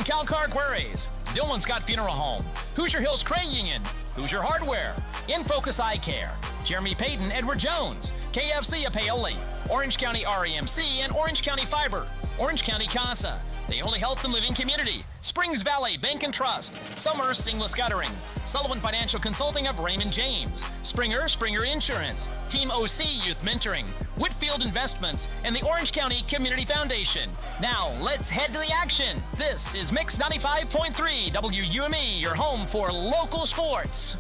Calcar Queries, Dillon Scott Funeral Home, Hoosier Hills Credit Union, Hoosier Hardware, In Focus Eye Care, Jeremy Payton, Edward Jones, KFC of Paoli, Orange County REMC, and Orange County Fiber, Orange County CASA, the only health and living community, Springs Valley Bank and Trust, Summer Seamless Guttering, Sullivan Financial Consulting of Raymond James, Springer Insurance, Team OC Youth Mentoring, Whitfield Investments, and the Orange County Community Foundation. Now, let's head to the action. This is Mix 95.3 WUME, your home for local sports.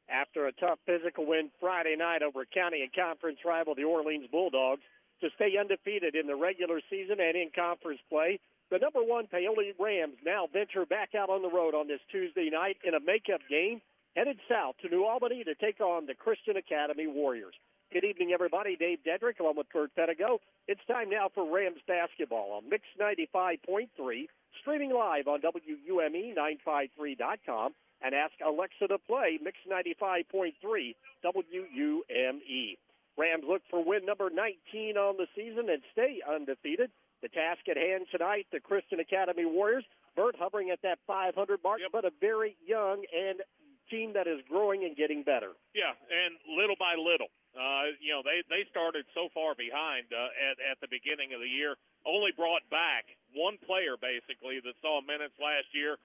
After a tough physical win Friday night over county and conference rival the Orleans Bulldogs to stay undefeated in the regular season and in conference play, the number one Paoli Rams now venture back out on the road on this Tuesday night in a makeup game, headed south to New Albany to take on the Christian Academy Warriors. Good evening, everybody. Dave Dedrick along with Kurt Pedigo. It's time now for Rams basketball on Mix 95.3, streaming live on WUME953.com. And ask Alexa to play Mix 95.3 WUME. Rams look for win number 19 on the season and stay undefeated. The task at hand tonight, the Christian Academy Warriors, Bert hovering at that 500 mark, but a very young and team that is growing and getting better. Yeah, and little by little. They started so far behind at the beginning of the year, only brought back one player, basically, that saw minutes last year.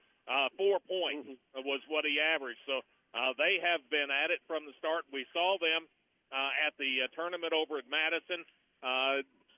4 points was what he averaged. So they have been at it from the start. We saw them at the tournament over at Madison.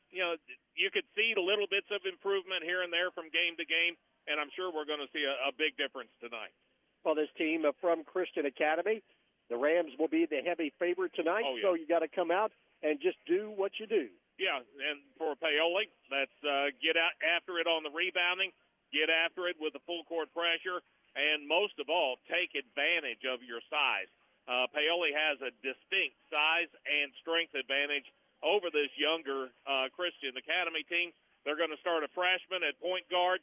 You could see little bits of improvement here and there from game to game, and I'm sure we're going to see a big difference tonight. Well, this team from Christian Academy, the Rams will be the heavy favorite tonight, so you got to come out and just do what you do. Yeah, and for Paoli, let's get out after it on the rebounding. Get after it with the full court pressure, and most of all, take advantage of your size. Paoli has a distinct size and strength advantage over this younger Christian Academy team. They're going to start a freshman at point guard.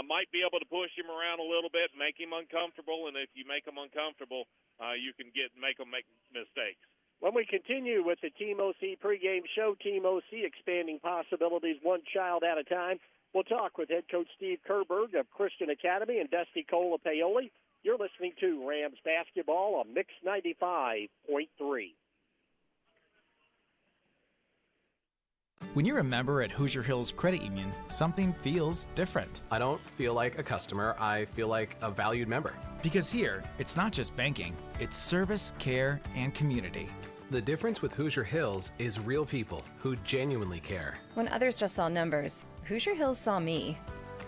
Might be able to push him around a little bit, make him uncomfortable, and if you make him uncomfortable, you can make them make mistakes. When we continue with the Team OC pregame show, Team OC expanding possibilities one child at a time. We'll talk with head coach Steve Kerberg of Christian Academy and Dusty Cole of Paoli. You're listening to Rams basketball on Mix 95.3. When you're a member at Hoosier Hills Credit Union, something feels different. I don't feel like a customer. I feel like a valued member. Because here, it's not just banking, it's service, care, and community. The difference with Hoosier Hills is real people who genuinely care. When others just saw numbers, Hoosier Hills saw me.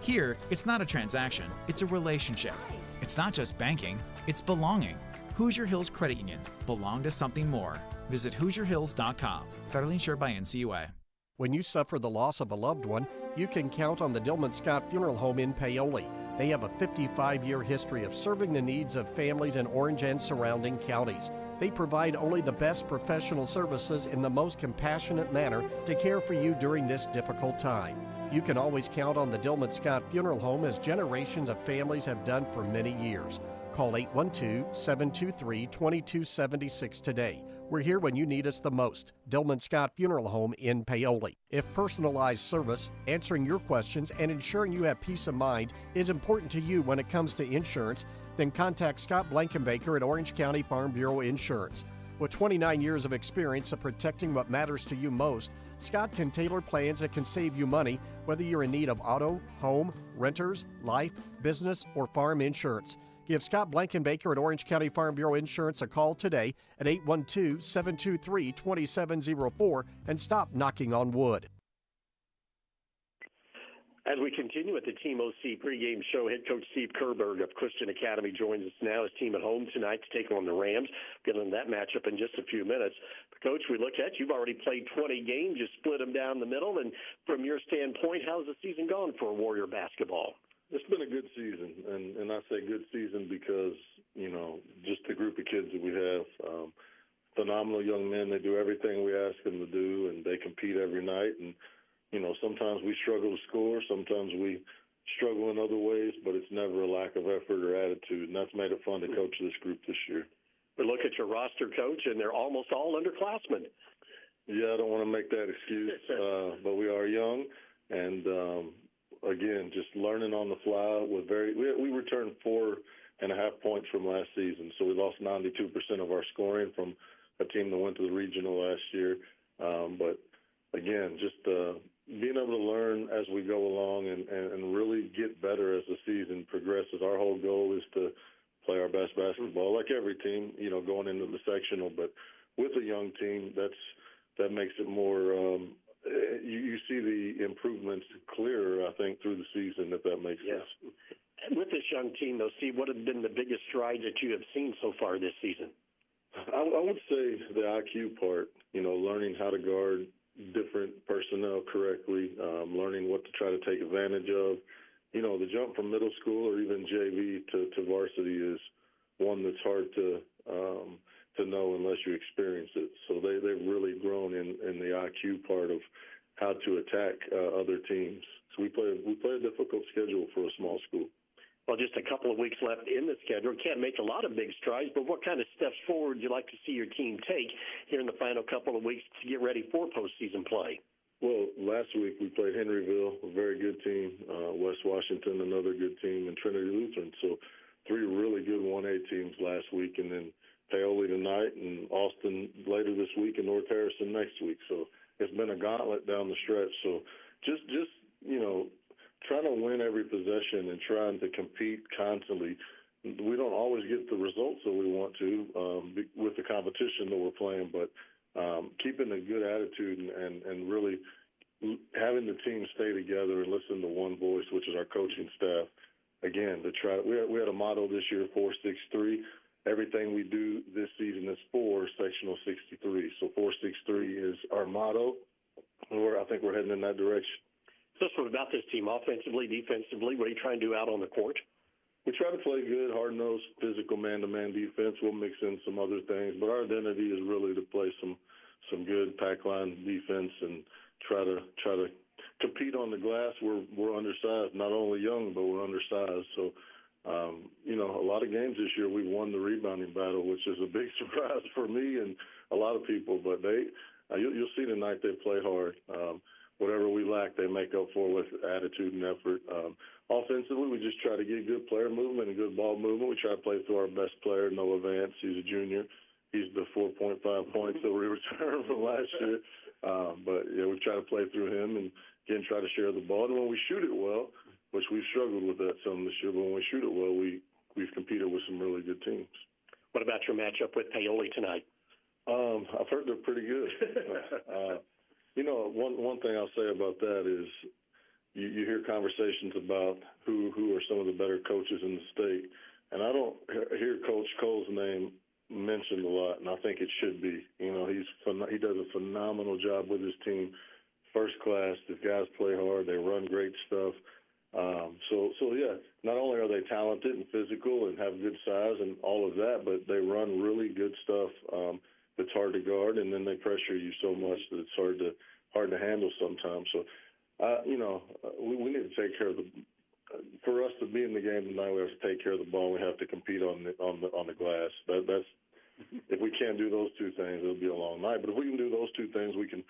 Here, it's not a transaction, it's a relationship. It's not just banking, it's belonging. Hoosier Hills Credit Union. Belong to something more. Visit HoosierHills.com. Federally insured by NCUA. When you suffer the loss of a loved one, you can count on the Dillman Scott Funeral Home in Paoli. They have a 55-year history of serving the needs of families in Orange and surrounding counties. They provide only the best professional services in the most compassionate manner to care for you during this difficult time. You can always count on the Dillman Scott Funeral Home, as generations of families have done for many years. Call 812-723-2276 today. We're here when you need us the most. Dillman Scott Funeral Home in Paoli. If personalized service, answering your questions, and ensuring you have peace of mind is important to you when it comes to insurance, then contact Scott Blankenbaker at Orange County Farm Bureau Insurance. With 29 years of experience of protecting what matters to you most, Scott can tailor plans that can save you money, whether you're in need of auto, home, renters, life, business, or farm insurance. Give Scott Blankenbaker at Orange County Farm Bureau Insurance a call today at 812-723-2704 and stop knocking on wood. As we continue with the Team OC pregame show, head coach Steve Kerberg of Christian Academy joins us now. His team at home tonight to take on the Rams. Get into that matchup in just a few minutes. But Coach, we look at you've already played 20 games. You split them down the middle. And from your standpoint, how's the season gone for Warrior basketball? It's been a good season, and I say good season because, just the group of kids that we have, phenomenal young men. They do everything we ask them to do, and they compete every night. And, sometimes we struggle to score, sometimes we struggle in other ways, but it's never a lack of effort or attitude, and that's made it fun to coach this group this year. But look at your roster, Coach, and they're almost all underclassmen. Yeah, I don't want to make that excuse, but we are young, and again, just learning on the fly. We returned 4.5 points from last season, so we lost 92% of our scoring from a team that went to the regional last year. But again, just being able to learn as we go along and really get better as the season progresses. Our whole goal is to play our best basketball, like every team, going into the sectional. But with a young team, that makes it more. You see the improvements clearer, I think, through the season, if that makes sense. And with this young team, though, Steve, what have been the biggest strides that you have seen so far this season? I would say the IQ part, learning how to guard different personnel correctly, learning what to try to take advantage of. The jump from middle school or even JV to varsity is one that's hard to know unless you experience it. So they've really grown in the IQ part of how to attack other teams. So we play a difficult schedule for a small school. Well, just a couple of weeks left in the schedule. Can't make a lot of big strides, but what kind of steps forward would you like to see your team take here in the final couple of weeks to get ready for postseason play? Well, last week we played Henryville, a very good team, West Washington, another good team, and Trinity Lutheran. So 3 really good 1A teams last week, and then Paoli tonight and Austin later this week and North Harrison next week. So it's been a gauntlet down the stretch. So just trying to win every possession and trying to compete constantly. We don't always get the results that we want to with the competition that we're playing, but keeping a good attitude and really having the team stay together and listen to one voice, which is our coaching staff. Again, we had a motto this year, 4-6-3. Everything we do this season is 4 sectional 63. So 4-6-3 is our motto, and I think we're heading in that direction. So what about this team, offensively, defensively? What are you trying to do out on the court? We try to play good, hard-nosed, physical man-to-man defense. We'll mix in some other things, but our identity is really to play some good pack line defense and try to compete on the glass. We're undersized, not only young, but we're undersized. So, a lot of games this year we've won the rebounding battle, which is a big surprise for me and a lot of people. But you'll see tonight they play hard. Whatever we lack, they make up for with attitude and effort. Offensively, we just try to get good player movement and good ball movement. We try to play through our best player, Noah Vance. He's a junior. He's the 4.5 points that we returned from last year. But we try to play through him and, again, try to share the ball. And when we shoot it well, which we've struggled with that some this year, but when we shoot it well, we've competed with some really good teams. What about your matchup with Paoli tonight? I've heard they're pretty good. One thing I'll say about that is you hear conversations about who are some of the better coaches in the state, and I don't hear Coach Cole's name mentioned a lot, and I think it should be. He does a phenomenal job with his team, first class. The guys play hard. They run great stuff. Not only are they talented and physical and have good size and all of that, but they run really good stuff that's hard to guard, and then they pressure you so much that it's hard to handle sometimes. So, we need to take care of for us to be in the game tonight, we have to take care of the ball. We have to compete on the glass. That's if we can't do those two things, it'll be a long night. But if we can do those two things, we can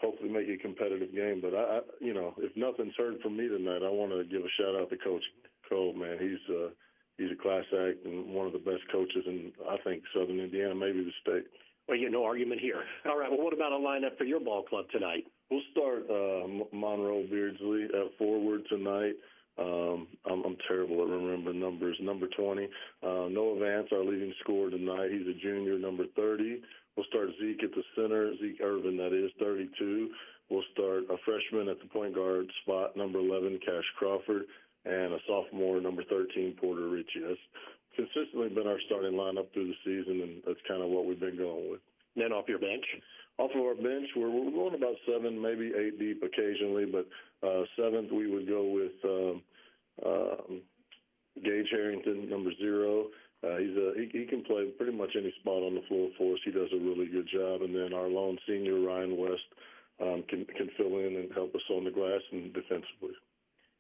hopefully make it a competitive game. But if nothing's heard from me tonight, I want to give a shout out to Coach Cole. Man, he's a class act and one of the best coaches in, I think, Southern Indiana, maybe the state. Well, no argument here. All right. Well, what about a lineup for your ball club tonight? We'll start Monroe Beardsley at forward tonight. I'm terrible at remembering numbers. Number 20, Noah Vance, our leading scorer tonight. He's a junior, number 30. We'll start Zeke at the center, Zeke Irvin, that is, 32. We'll start a freshman at the point guard spot, number 11, Cash Crawford, and a sophomore, number 13, Porter Ritchie. That's consistently been our starting lineup through the season, and that's kind of what we've been going with. Then off your bench? Off of our bench, we're going about 7, maybe 8 deep occasionally, but seventh we would go with Gage Harrington, number 0. He can play pretty much any spot on the floor for us. He does a really good job. And then our lone senior, Ryan West, can fill in and help us on the glass and defensively.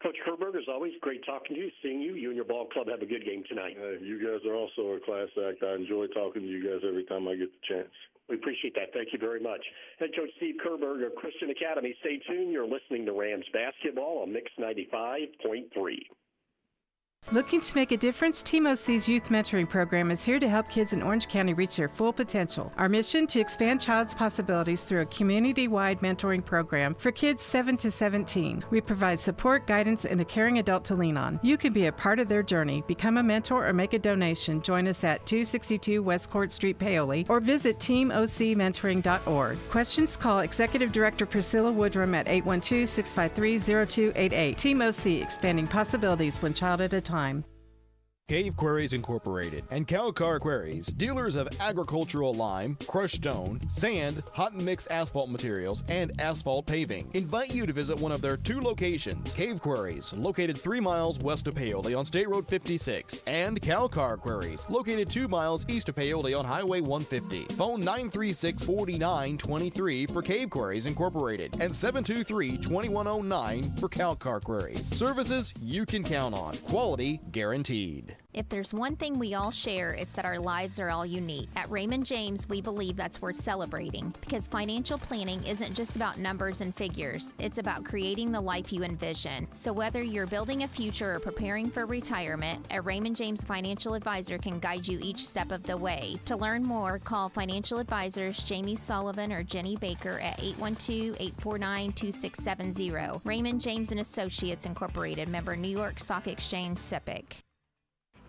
Coach Kerberg, as always, great talking to you, seeing you. You and your ball club have a good game tonight. You guys are also a class act. I enjoy talking to you guys every time I get the chance. We appreciate that. Thank you very much. Head coach Steve Kerberg of Christian Academy. Stay tuned. You're listening to Rams basketball on Mix 95.3. Looking to make a difference? Team OC's Youth Mentoring Program is here to help kids in Orange County reach their full potential. Our mission to expand child's possibilities through a community-wide mentoring program for kids 7 to 17. We provide support, guidance, and a caring adult to lean on. You can be a part of their journey. Become a mentor or make a donation. Join us at 262 West Court Street, Paoli, or visit teamocmentoring.org. Questions? Call Executive Director Priscilla Woodrum at 812-653-0288. Team OC, expanding possibilities one child at a time. Cave Quarries Incorporated and Cowcar Quarries, dealers of agricultural lime, crushed stone, sand, hot and mix asphalt materials, and asphalt paving, invite you to visit one of their 2 locations. Cave Quarries, located 3 miles west of Paoli on State Road 56, and Cowcar Quarries, located 2 miles east of Paoli on Highway 150. Phone 936-4923 for Cave Quarries Incorporated and 723-2109 for Cowcar Quarries. Services you can count on. Quality guaranteed. If there's one thing we all share, it's that our lives are all unique. At Raymond James, we believe that's worth celebrating because financial planning isn't just about numbers and figures. It's about creating the life you envision. So whether you're building a future or preparing for retirement, a Raymond James financial advisor can guide you each step of the way. To learn more, call financial advisors Jamie Sullivan or Jenny Baker at 812-849-2670. Raymond James and Associates Incorporated, member New York Stock Exchange, SIPC.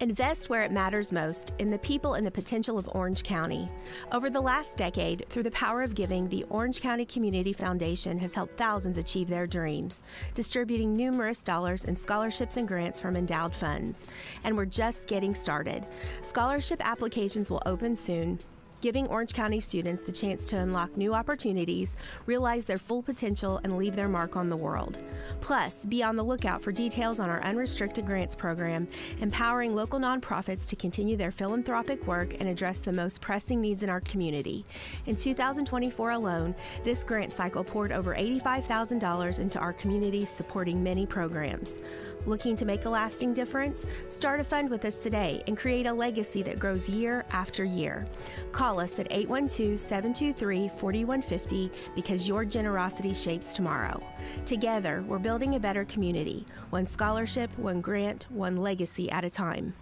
Invest where it matters most, in the people and the potential of Orange County. Over the last decade, through the power of giving, the Orange County Community Foundation has helped thousands achieve their dreams, distributing numerous dollars in scholarships and grants from endowed funds. And we're just getting started. Scholarship applications will open soon, giving Orange County students the chance to unlock new opportunities, realize their full potential, and leave their mark on the world. Plus, be on the lookout for details on our unrestricted grants program, empowering local nonprofits to continue their philanthropic work and address the most pressing needs in our community. In 2024 alone, this grant cycle poured over $85,000 into our community, supporting many programs. Looking to make a lasting difference? Start a fund with us today and create a legacy that grows year after year. Call us at 812-723-4150 because your generosity shapes tomorrow. Together, we're building a better community. One scholarship, one grant, one legacy at a time.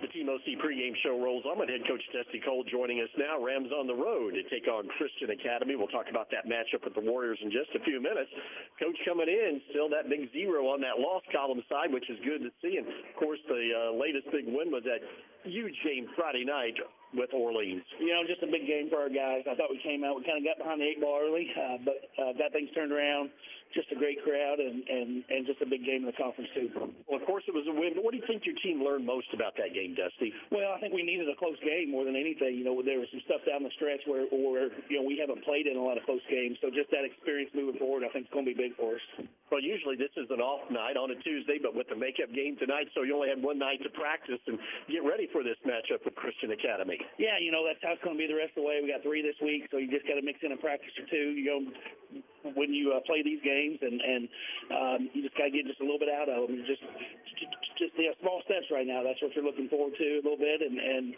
The Team OC pregame show rolls on with head coach Dusty Cole joining us now. Rams on the road to take on Christian Academy. We'll talk about that matchup with the Warriors in just a few minutes. Coach coming in, still that big 0 on that loss column side, which is good to see. And, of course, the latest big win was that huge game Friday night with Orleans. You know, just a big game for our guys. I thought we came out, we kind of got behind the 8 ball early, but got things turned around. Just a great crowd and just a big game in the conference, too. Well, of course, it was a win, but what do you think your team learned most about that game, Dusty? Well, I think we needed a close game more than anything. You know, there was some stuff down the stretch where you know, we haven't played in a lot of close games, so just that experience moving forward, I think, is going to be big for us. Well, usually this is an off night on a Tuesday, but with the makeup game tonight, so you only had one night to practice and get ready for this matchup with Christian Academy. Yeah, you know, that's how it's going to be the rest of the way. We got 3 this week, so you just got to mix in a practice or 2. You know, when you play these games, and you just got to get just a little bit out of them. Just small steps right now. That's what you're looking forward to a little bit, and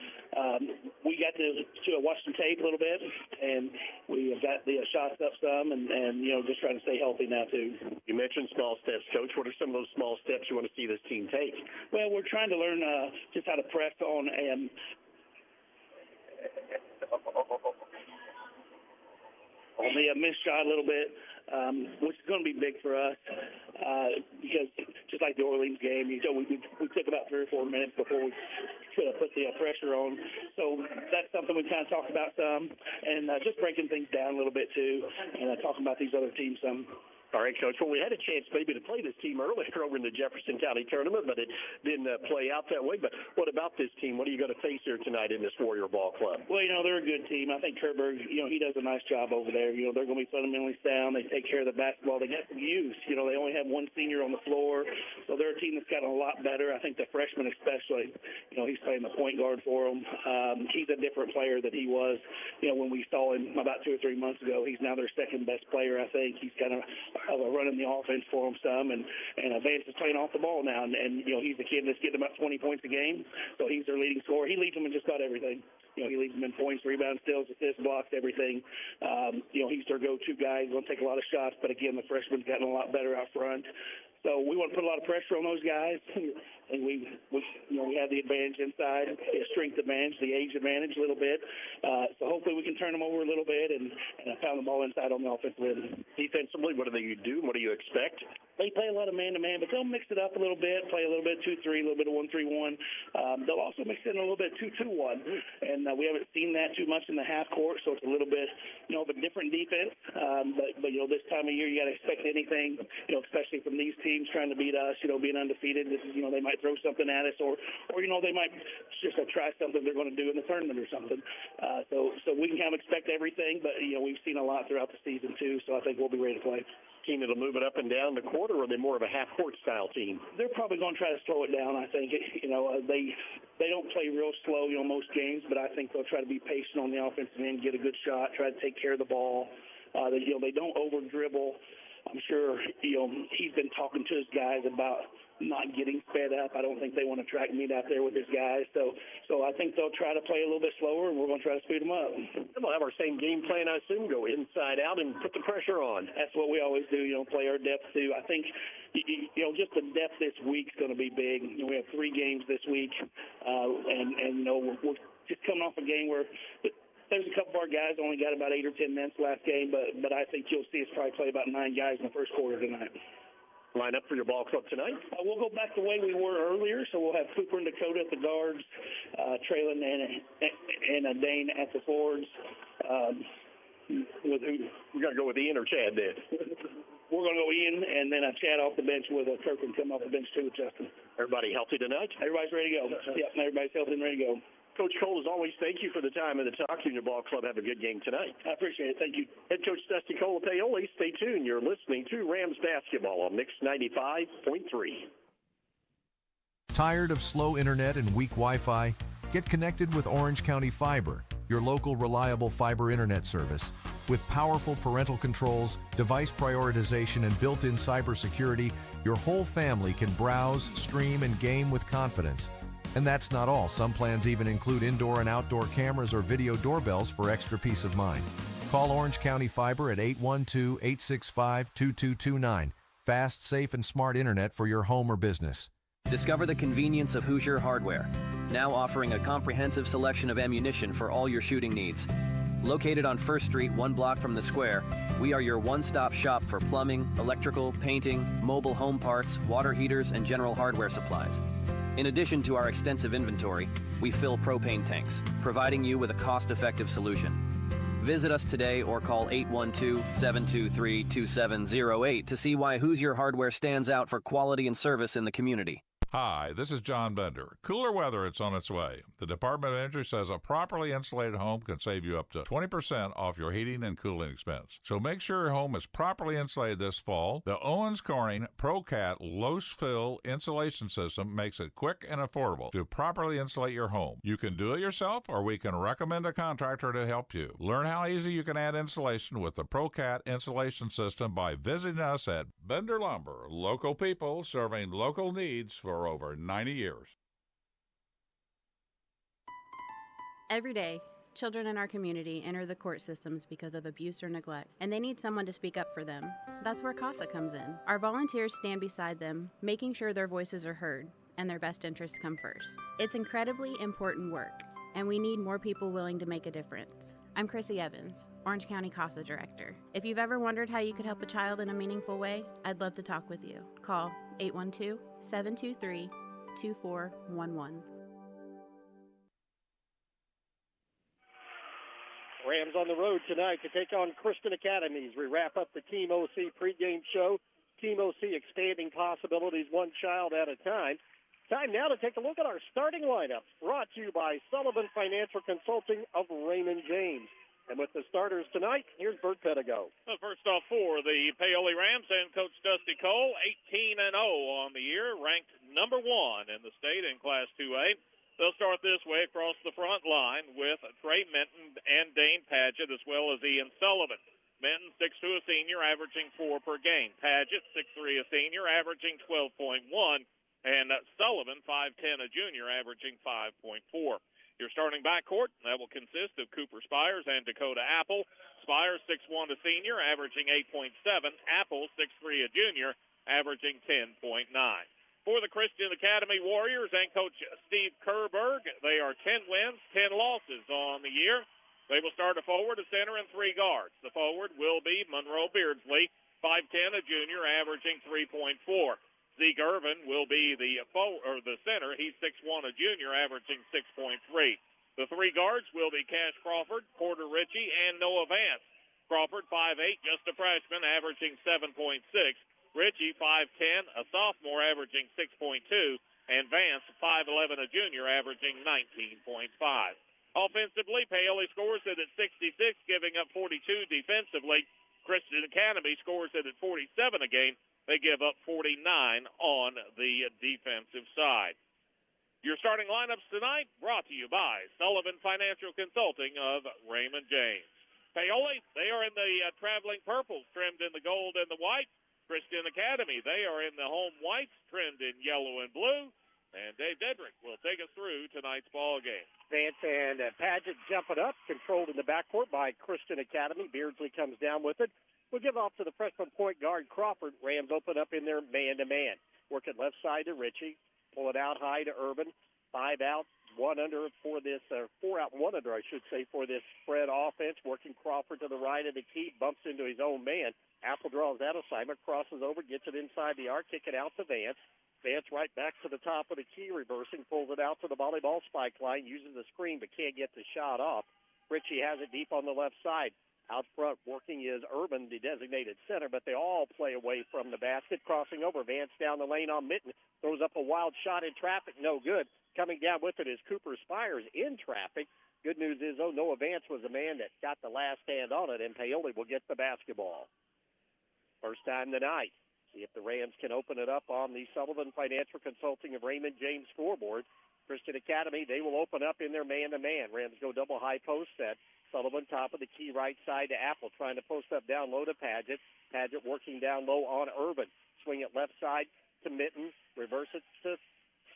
we got to watch some tape a little bit, and we have got the shots up some, and you know, just trying to stay healthy now too. You mentioned small steps, Coach. What are some of those small steps you want to see this team take? Well, we're trying to learn just how to press on the missed shot a little bit, which is going to be big for us because just like the Orleans game, you know, we took about 3 or 4 minutes before we could have put the pressure on. So that's something we kind of talked about some, and just breaking things down a little bit too, and talking about these other teams some. All right, Coach. Well, we had a chance maybe to play this team earlier over in the Jefferson County tournament, but it didn't play out that way. But what about this team? What are you going to face here tonight in this Warrior Ball Club? Well, you know, they're a good team. I think Kerberg, you know, he does a nice job over there. You know, they're going to be fundamentally sound. They take care of the basketball. They got some youth. You know, they only have one senior on the floor, so they're a team that's gotten a lot better. I think the freshman especially, you know, he's playing the point guard for them. He's a different player than he was, you know, when we saw him about 2 or 3 months ago. He's now their second best player, I think. He's got a running the offense for him some, and Vance is playing off the ball now, and he's the kid that's getting about 20 points a game, so he's their leading scorer. He leads them in just about everything. He leads them in points, rebounds, steals, assists, blocks, everything. He's their go-to guy. He's going to take a lot of shots, but again, the freshman's gotten a lot better out front. So we want to put a lot of pressure on those guys, and we have the advantage inside, the strength advantage, the age advantage a little bit. So hopefully we can turn them over a little bit and pound the ball inside on the offensive end. Defensively, what do you do? What do you expect? They play a lot of man-to-man, but they'll mix it up a little bit, play a little bit 2-3, a little bit of 1-3-1. They'll also mix in a little bit 2-2-1, and we haven't seen that too much in the half court, so it's a little bit, of a different defense. But this time of year, you got to expect anything, especially from these teams trying to beat us, being undefeated. This is, they might throw something at us, or they might just try something they're going to do in the tournament or something. So we can kind of expect everything, but we've seen a lot throughout the season too. So I think we'll be ready to play. Team that'll move it up and down the court, or are they more of a half-court style team? They're probably going to try to slow it down. I think they don't play real slow, most games, but I think they'll try to be patient on the offensive end, get a good shot, try to take care of the ball. They don't over dribble. I'm sure he's been talking to his guys about not getting sped up. I don't think they want to track meet out there with his guys. So I think they'll try to play a little bit slower, and we're going to try to speed them up. We'll have our same game plan, I assume, go inside out and put the pressure on. That's what we always do, play our depth too. I think, just the depth this week's going to be big. We have 3 games this week, and we're just coming off a game where there's a couple of our guys only got about 8 or 10 minutes last game, but I think you'll see us probably play about 9 guys in the first quarter tonight. Line up for your ball club tonight? We'll go back the way we were earlier, so we'll have Cooper and Dakota at the guards, Traylon and Dane at the forwards. We got to go with Ian or Chad then? We're going to go Ian, and then Chad off the bench with Kirkland come off the bench too with Justin. Everybody healthy tonight? Everybody's ready to go. Yep, everybody's healthy and ready to go. Coach Cole, as always, thank you for the time and the talk. You and your ball club have a good game tonight. I appreciate it. Thank you. Head coach Dusty Cole of Paoli. Stay tuned. You're listening to Rams basketball on Mix 95.3. Tired of slow internet and weak Wi-Fi? Get connected with Orange County Fiber, your local reliable fiber internet service. With powerful parental controls, device prioritization, and built-in cybersecurity, your whole family can browse, stream, and game with confidence. And that's not all. Some plans even include indoor and outdoor cameras or video doorbells for extra peace of mind. Call Orange County Fiber at 812-865-2229. Fast, safe, and smart internet for your home or business. Discover the convenience of Hoosier Hardware, now offering a comprehensive selection of ammunition for all your shooting needs. Located on 1st Street, 1 block from the square, we are your one-stop shop for plumbing, electrical, painting, mobile home parts, water heaters, and general hardware supplies. In addition to our extensive inventory, we fill propane tanks, providing you with a cost-effective solution. Visit us today or call 812-723-2708 to see why Hoosier Hardware stands out for quality and service in the community. Hi, this is John Bender. Cooler weather, it's on its way. The Department of Energy says a properly insulated home can save you up to 20% off your heating and cooling expense. So make sure your home is properly insulated this fall. The Owens Corning ProCat low-fill insulation system makes it quick and affordable to properly insulate your home. You can do it yourself, or we can recommend a contractor to help you. Learn how easy you can add insulation with the ProCat insulation system by visiting us at Bender Lumber. Local people serving local needs for over 90 years. Every day, children in our community enter the court systems because of abuse or neglect, and they need someone to speak up for them. That's where CASA comes in. Our volunteers stand beside them, making sure their voices are heard and their best interests come first. It's incredibly important work, and we need more people willing to make a difference. I'm Chrissy Evans, Orange County CASA Director. If you've ever wondered how you could help a child in a meaningful way, I'd love to talk with you. Call 812-723-2411. Rams on the road tonight to take on Christian Academy as we wrap up the Team OC pregame show. Team OC expanding possibilities one child at a time. Time now to take a look at our starting lineup, brought to you by Sullivan Financial Consulting of Raymond James. And with the starters tonight, here's Bert Pedigo. Well, first off for the Paoli Rams and Coach Dusty Cole, 18-0 on the year, ranked number 1 in the state in Class 2A. They'll start this way across the front line with Trey Minton and Dane Padgett, as well as Ian Sullivan. Minton, 6'2", a senior, averaging 4 per game. Paget, 6'3", a senior, averaging 12.1. And Sullivan, 5'10", a junior, averaging 5.4. Your starting backcourt, that will consist of Cooper Spires and Dakota Apple. Spires, 6'1", a senior, averaging 8.7. Apple, 6'3", a junior, averaging 10.9. For the Christian Academy Warriors and Coach Steve Kerberg, they are 10 wins, 10 losses on the year. They will start a forward, a center, and 3 guards. The forward will be Monroe Beardsley, 5'10", a junior, averaging 3.4. Zeke Irvin will be the center. He's 6'1", a junior, averaging 6.3. The 3 guards will be Cash Crawford, Porter Ritchie, and Noah Vance. Crawford, 5'8", just a freshman, averaging 7.6. Ritchie, 5'10", a sophomore, averaging 6.2. And Vance, 5'11", a junior, averaging 19.5. Offensively, Paoli scores it at 66, giving up 42 defensively. Christian Academy scores it at 47 a game. They give up 49 on the defensive side. Your starting lineups tonight brought to you by Sullivan Financial Consulting of Raymond James. Paoli, they are in the traveling purples, trimmed in the gold and the white. Christian Academy, they are in the home whites, trimmed in yellow and blue. And Dave Dedrick will take us through tonight's ball game. Vance and Paget jumping up, controlled in the backcourt by Christian Academy. Beardsley comes down with it. We'll give off to the freshman point guard, Crawford. Rams open up in their man-to-man. Work it left side to Ritchie. Pull it out high to Urban. 5 out, 1 under for this, 4 out, 1 under, I should say, for this spread offense. Working Crawford to the right of the key, bumps into his own man. Apple draws that assignment, crosses over, gets it inside the arc, kick it out to Vance. Vance right back to the top of the key, reversing, pulls it out to the volleyball spike line, uses the screen but can't get the shot off. Ritchie has it deep on the left side. Out front working is Urban, the designated center, but they all play away from the basket. Crossing over, Vance down the lane on Mitten. Throws up a wild shot in traffic, no good. Coming down with it is Cooper Spires in traffic. Good news is, Noah Vance was the man that got the last hand on it, and Paoli will get the basketball. First time tonight. See if the Rams can open it up on the Sullivan Financial Consulting of Raymond James scoreboard. Christian Academy, they will open up in their man-to-man. Rams go double high post set. Sullivan top of the key right side to Apple, trying to post up down low to Paget. Paget working down low on Urban. Swing it left side to Mitten. Reverse it to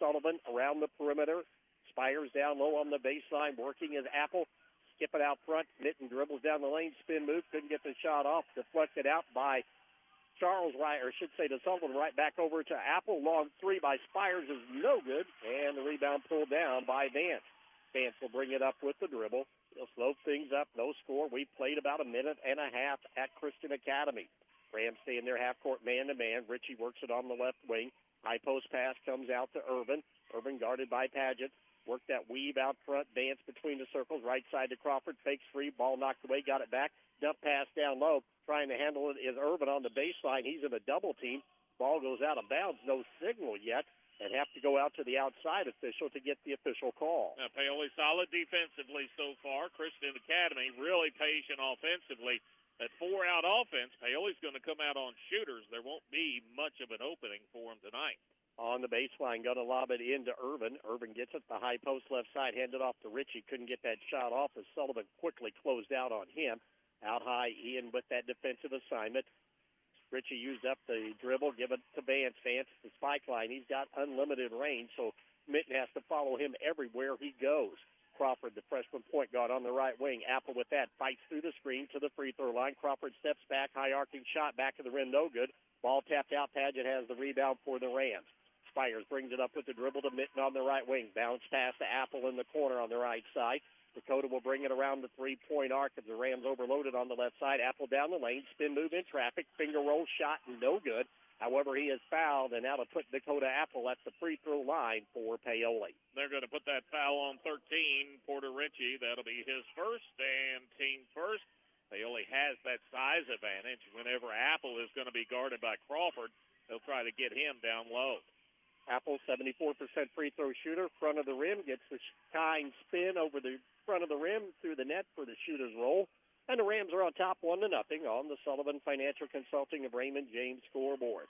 Sullivan around the perimeter. Spires down low on the baseline. Working is Apple. Skip it out front. Mitten dribbles down the lane. Spin move. Couldn't get the shot off. Deflected out by Charles Wright, or should say to Sullivan, right back over to Apple. Long 3 by Spires is no good. And the rebound pulled down by Vance. Vance will bring it up with the dribble. He'll slow things up, no score. We played about a minute and a half at Christian Academy. Rams stay in their half-court man-to-man. Ritchie works it on the left wing. High post pass comes out to Urban. Urban guarded by Paget. Work that weave out front. Dance between the circles. Right side to Crawford. Fakes free. Ball knocked away. Got it back. Dump pass down low. Trying to handle it is Urban on the baseline. He's in a double team. Ball goes out of bounds. No signal yet. And have to go out to the outside official to get the official call. Now, Paoli solid defensively so far. Christian Academy really patient offensively. At 4-out offense, Paoli's going to come out on shooters. There won't be much of an opening for him tonight. On the baseline, going to lob it into Urban. Urban gets it the high post left side, handed off to Ritchie. Couldn't get that shot off as Sullivan quickly closed out on him. Out high, Ian with that defensive assignment. Ritchie used up the dribble, give it to Vance. Vance at the spike line. He's got unlimited range, so Mitten has to follow him everywhere he goes. Crawford, the freshman point guard on the right wing. Apple with that, fights through the screen to the free throw line. Crawford steps back, high arcing shot, back of the rim, no good. Ball tapped out. Paget has the rebound for the Rams. Spires brings it up with the dribble to Mitten on the right wing. Bounce pass to Apple in the corner on the right side. Dakota will bring it around the three-point arc as the Rams overloaded on the left side. Apple down the lane, spin move in traffic, finger roll shot, no good. However, he is fouled, and now to put Dakota Apple at the free throw line for Paoli. They're going to put that foul on 13, Porter Ritchie. That'll be his first and team first. Paoli has that size advantage. Whenever Apple is going to be guarded by Crawford, they'll try to get him down low. Apple, 74% free throw shooter, front of the rim, gets the kind spin over the front of the rim through the net for the shooter's roll. And the Rams are on top 1-0 on the Sullivan Financial Consulting of Raymond James scoreboard.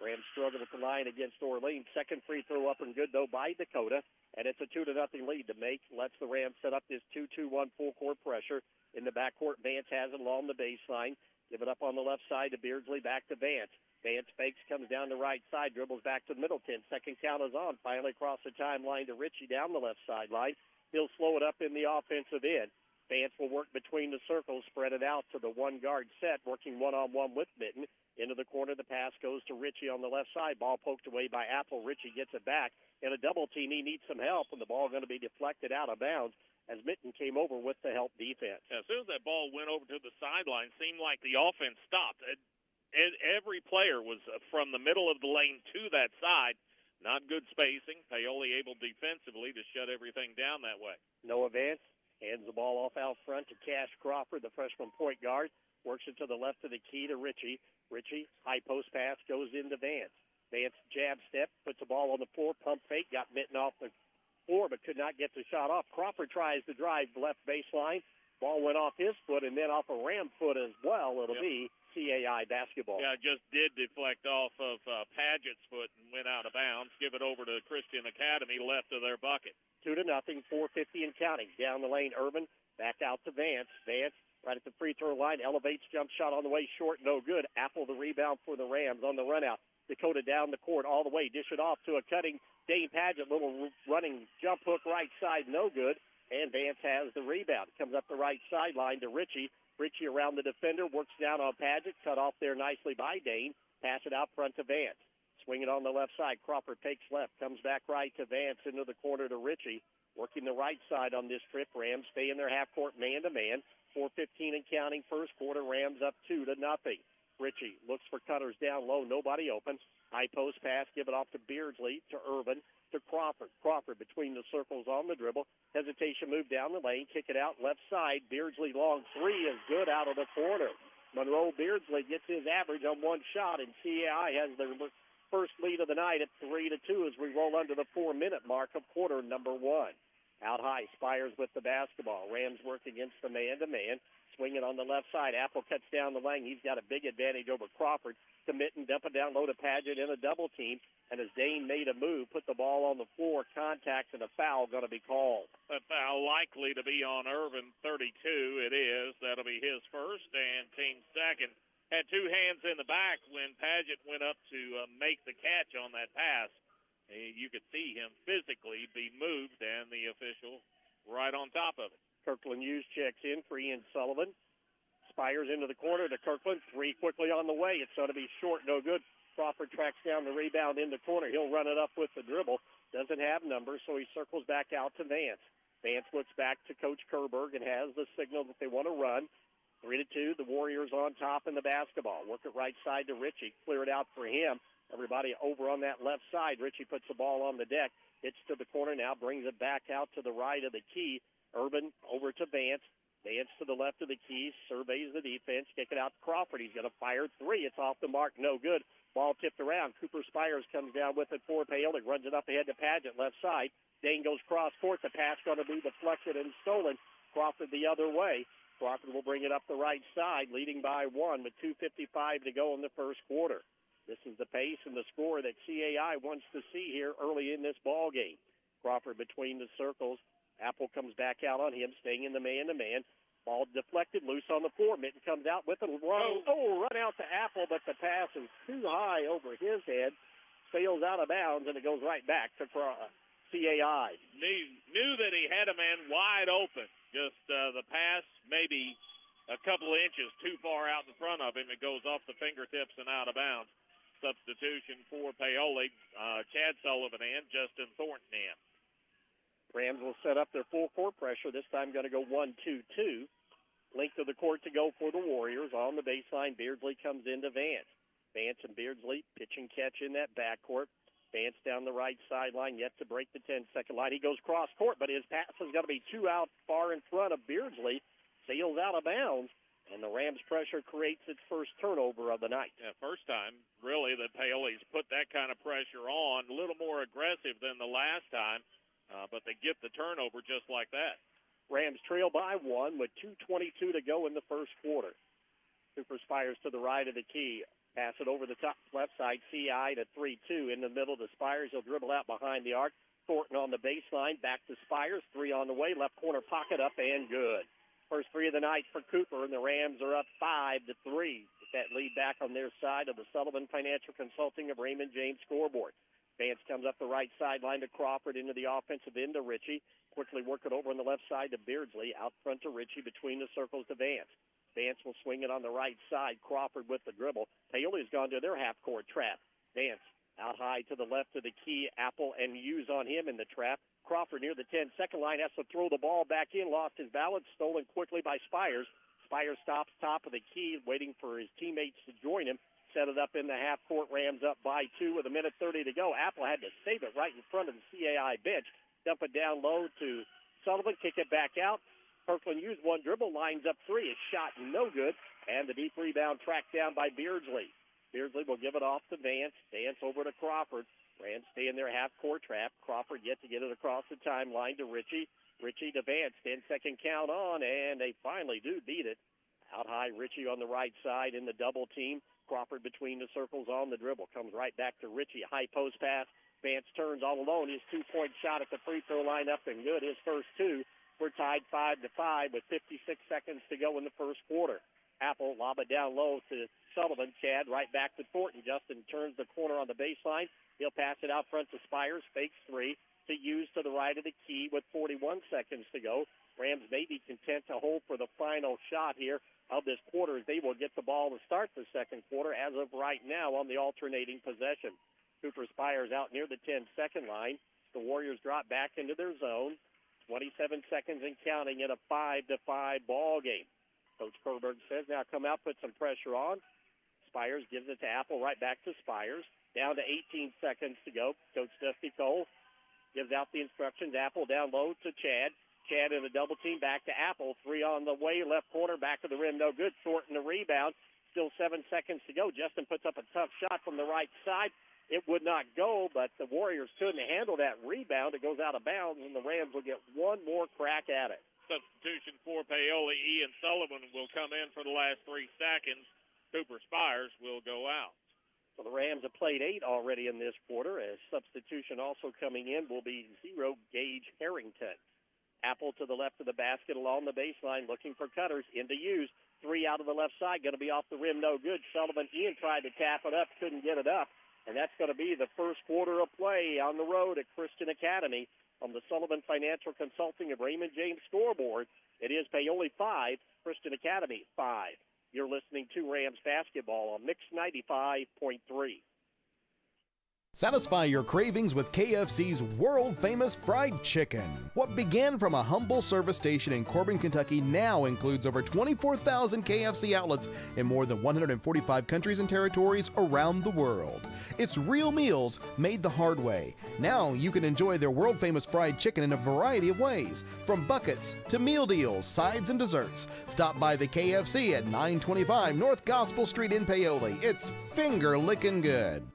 Rams struggle with the line against Orleans. Second free throw up and good, though, by Dakota. And it's a 2-0 lead to make. Lets the Rams set up this 2-2-1 full-court pressure. In the backcourt, Vance has it along the baseline. Give it up on the left side to Beardsley, back to Vance. Vance fakes, comes down the right side, dribbles back to Middleton. Second count is on. Finally across the timeline to Ritchie down the left sideline. He'll slow it up in the offensive end. Vance will work between the circles, spread it out to the one-guard set, working one-on-one with Mitten. Into the corner, the pass goes to Ritchie on the left side. Ball poked away by Apple. Ritchie gets it back. In a double team, he needs some help, and the ball going to be deflected out of bounds as Mitten came over with the help defense. As soon as that ball went over to the sideline, seemed like the offense stopped. Every player was from the middle of the lane to that side. Not good spacing. Paoli able defensively to shut everything down that way. Noah Vance hands the ball off out front to Cash Crawford, the freshman point guard. Works it to the left of the key to Ritchie. Ritchie, high post pass, goes into Vance. Vance jab step, puts the ball on the floor, pump fake, got Mitten off the floor but could not get the shot off. Crawford tries to drive left baseline. Ball went off his foot and then off a Ram foot as well. It'll be CAI basketball. Yeah, just did deflect off of Padgett's foot and went out of bounds. Give it over to Christian Academy, left of their bucket. 2-0, 4:50 and counting. Down the lane, Urban, back out to Vance. Vance right at the free throw line, elevates, jump shot on the way, short, no good. Apple the rebound for the Rams on the run out. Dakota down the court all the way, dish it off to a cutting Dane Padgett, little running jump hook right side, no good. And Vance has the rebound. Comes up the right sideline to Ritchie. Ritchie around the defender, works down on Padgett, cut off there nicely by Dane. Pass it out front to Vance. Swing it on the left side. Crawford takes left, comes back right to Vance into the corner to Ritchie. Working the right side on this trip. Rams stay in their half-court man-to-man. 4:15 and counting, first quarter. Rams up 2-0. Ritchie looks for cutters down low. Nobody open. High post pass. Give it off to Beardsley, to Irvin, to Crawford. Crawford between the circles on the dribble. Hesitation move down the lane. Kick it out left side. Beardsley long three is good out of the corner. Monroe Beardsley gets his average on one shot, and CAI has their first lead of the night at 3-2 as we roll under the 4-minute mark of quarter number one. Out high, Spires with the basketball. Rams work against the man-to-man. Swing it on the left side. Apple cuts down the lane. He's got a big advantage over Crawford. To Mitten, dump it down low to Padgett in a double team. And as Dane made a move, put the ball on the floor, contact, and a foul going to be called. A foul likely to be on Irvin, 32 it is. That'll be his first and team second. Had two hands in the back when Padgett went up to make the catch on that pass. You could see him physically be moved, and the official right on top of it. Kirkland Hughes checks in for Ian Sullivan. Spires into the corner to Kirkland. Three quickly on the way. It's going to be short, no good. Crawford tracks down the rebound in the corner. He'll run it up with the dribble. Doesn't have numbers, so he circles back out to Vance. Vance looks back to Coach Kerberg and has the signal that they want to run. 3-2, the Warriors on top in the basketball. Work it right side to Ritchie. Clear it out for him. Everybody over on that left side. Ritchie puts the ball on the deck. Hits to the corner now. Brings it back out to the right of the key. Urban over to Vance. Vance to the left of the key. Surveys the defense. Kick it out to Crawford. He's going to fire three. It's off the mark. No good. Ball tipped around. Cooper Spires comes down with it for Paoli. Runs it up ahead to Padgett. Left side. Dane goes cross court. The pass going to be deflected and stolen. Crawford the other way. Crawford will bring it up the right side, leading by one with 2:55 to go in the first quarter. This is the pace and the score that CAI wants to see here early in this ball game. Crawford between the circles. Apple comes back out on him, staying in the man-to-man. Ball deflected, loose on the floor. Mitten comes out with it. Run out to Apple, but the pass is too high over his head. Sails out of bounds, and it goes right back to CAI. Knew that he had a man wide open. Just the pass maybe a couple of inches too far out in front of him. It goes off the fingertips and out of bounds. Substitution for Paoli, Chad Sullivan and Justin Thornton in. Rams will set up their full court pressure. This time going to go 1-2-2. Length of the court to go for the Warriors. On the baseline, Beardsley comes into Vance. Vance and Beardsley pitch and catch in that backcourt. Vance down the right sideline, yet to break the 10-second line. He goes cross court, but his pass is going to be too out far in front of Beardsley. Sails out of bounds, and the Rams' pressure creates its first turnover of the night. Yeah, first time, really, that Paoli's put that kind of pressure on. A little more aggressive than the last time. But they get the turnover just like that. Rams trail by one with 2:22 to go in the first quarter. Cooper Spires to the right of the key. Pass it over the top left side. CI to 3-2 in the middle to Spires. He'll dribble out behind the arc. Thornton on the baseline. Back to Spires. Three on the way. Left corner pocket up and good. First three of the night for Cooper, and the Rams are up 5-3. Get that lead back on their side of the Sullivan Financial Consulting of Raymond James scoreboard. Vance comes up the right sideline to Crawford, into the offensive end to Ritchie. Quickly work it over on the left side to Beardsley. Out front to Ritchie, between the circles to Vance. Vance will swing it on the right side. Crawford with the dribble. Paoli's gone to their half-court trap. Vance out high to the left of the key. Apple and Hughes on him in the trap. Crawford near the 10-second line has to throw the ball back in. Lost his balance. Stolen quickly by Spires. Spires stops top of the key, waiting for his teammates to join him. Set it up in the half-court. Rams up by 2 with 1:30 to go. Apple had to save it right in front of the CAI bench. Dump it down low to Sullivan. Kick it back out. Kirkland used one dribble. Lines up 3. His shot no good. And the deep rebound tracked down by Beardsley. Beardsley will give it off to Vance. Vance over to Crawford. Rams stay in their half-court trap. Crawford yet to get it across the timeline to Ritchie. Ritchie to Vance. 10-second count on, and they finally do beat it. Out high, Ritchie on the right side in the double team. Crawford between the circles on the dribble. Comes right back to Ritchie. High post pass. Vance turns all alone. His two-point shot at the free throw line up and good. His first two. We're tied 5-5 with 56 seconds to go in the first quarter. Apple lob it down low to Sullivan. Chad right back to Thornton. Justin turns the corner on the baseline. He'll pass it out front to Spires. Fakes 3 to use to the right of the key with 41 seconds to go. Rams may be content to hold for the final shot here of this quarter, as they will get the ball to start the second quarter as of right now on the alternating possession. Cooper Spires out near the 10-second line. The Warriors drop back into their zone. 27 seconds and counting in a 5-5 ball game. Coach Kerberg says, now come out, put some pressure on. Spires gives it to Apple, right back to Spires. Down to 18 seconds to go. Coach Dusty Cole gives out the instructions. Apple down low to Chad. Chad in a double team, back to Apple. 3 on the way, left corner, back to the rim, no good. Thornton the rebound. Still 7 seconds to go. Justin puts up a tough shot from the right side. It would not go, but the Warriors couldn't handle that rebound. It goes out of bounds, and the Rams will get one more crack at it. Substitution for Paoli. Ian Sullivan will come in for the last 3 seconds. Cooper Spires will go out. So the Rams have played 8 already in this quarter. As substitution also coming in will be 0 Gage Harrington. Apple to the left of the basket along the baseline, looking for cutters into use. 3 out of the left side, going to be off the rim, no good. Sullivan, Ian tried to tap it up, couldn't get it up. And that's going to be the first quarter of play on the road at Christian Academy on the Sullivan Financial Consulting of Raymond James scoreboard. It is Paoli 5, Christian Academy 5. You're listening to Rams basketball on Mix 95.3. Satisfy your cravings with KFC's world-famous fried chicken. What began from a humble service station in Corbin, Kentucky now includes over 24,000 KFC outlets in more than 145 countries and territories around the world. It's real meals made the hard way. Now you can enjoy their world-famous fried chicken in a variety of ways, from buckets to meal deals, sides, and desserts. Stop by the KFC at 925 North Gospel Street in Paoli. It's finger-licking good.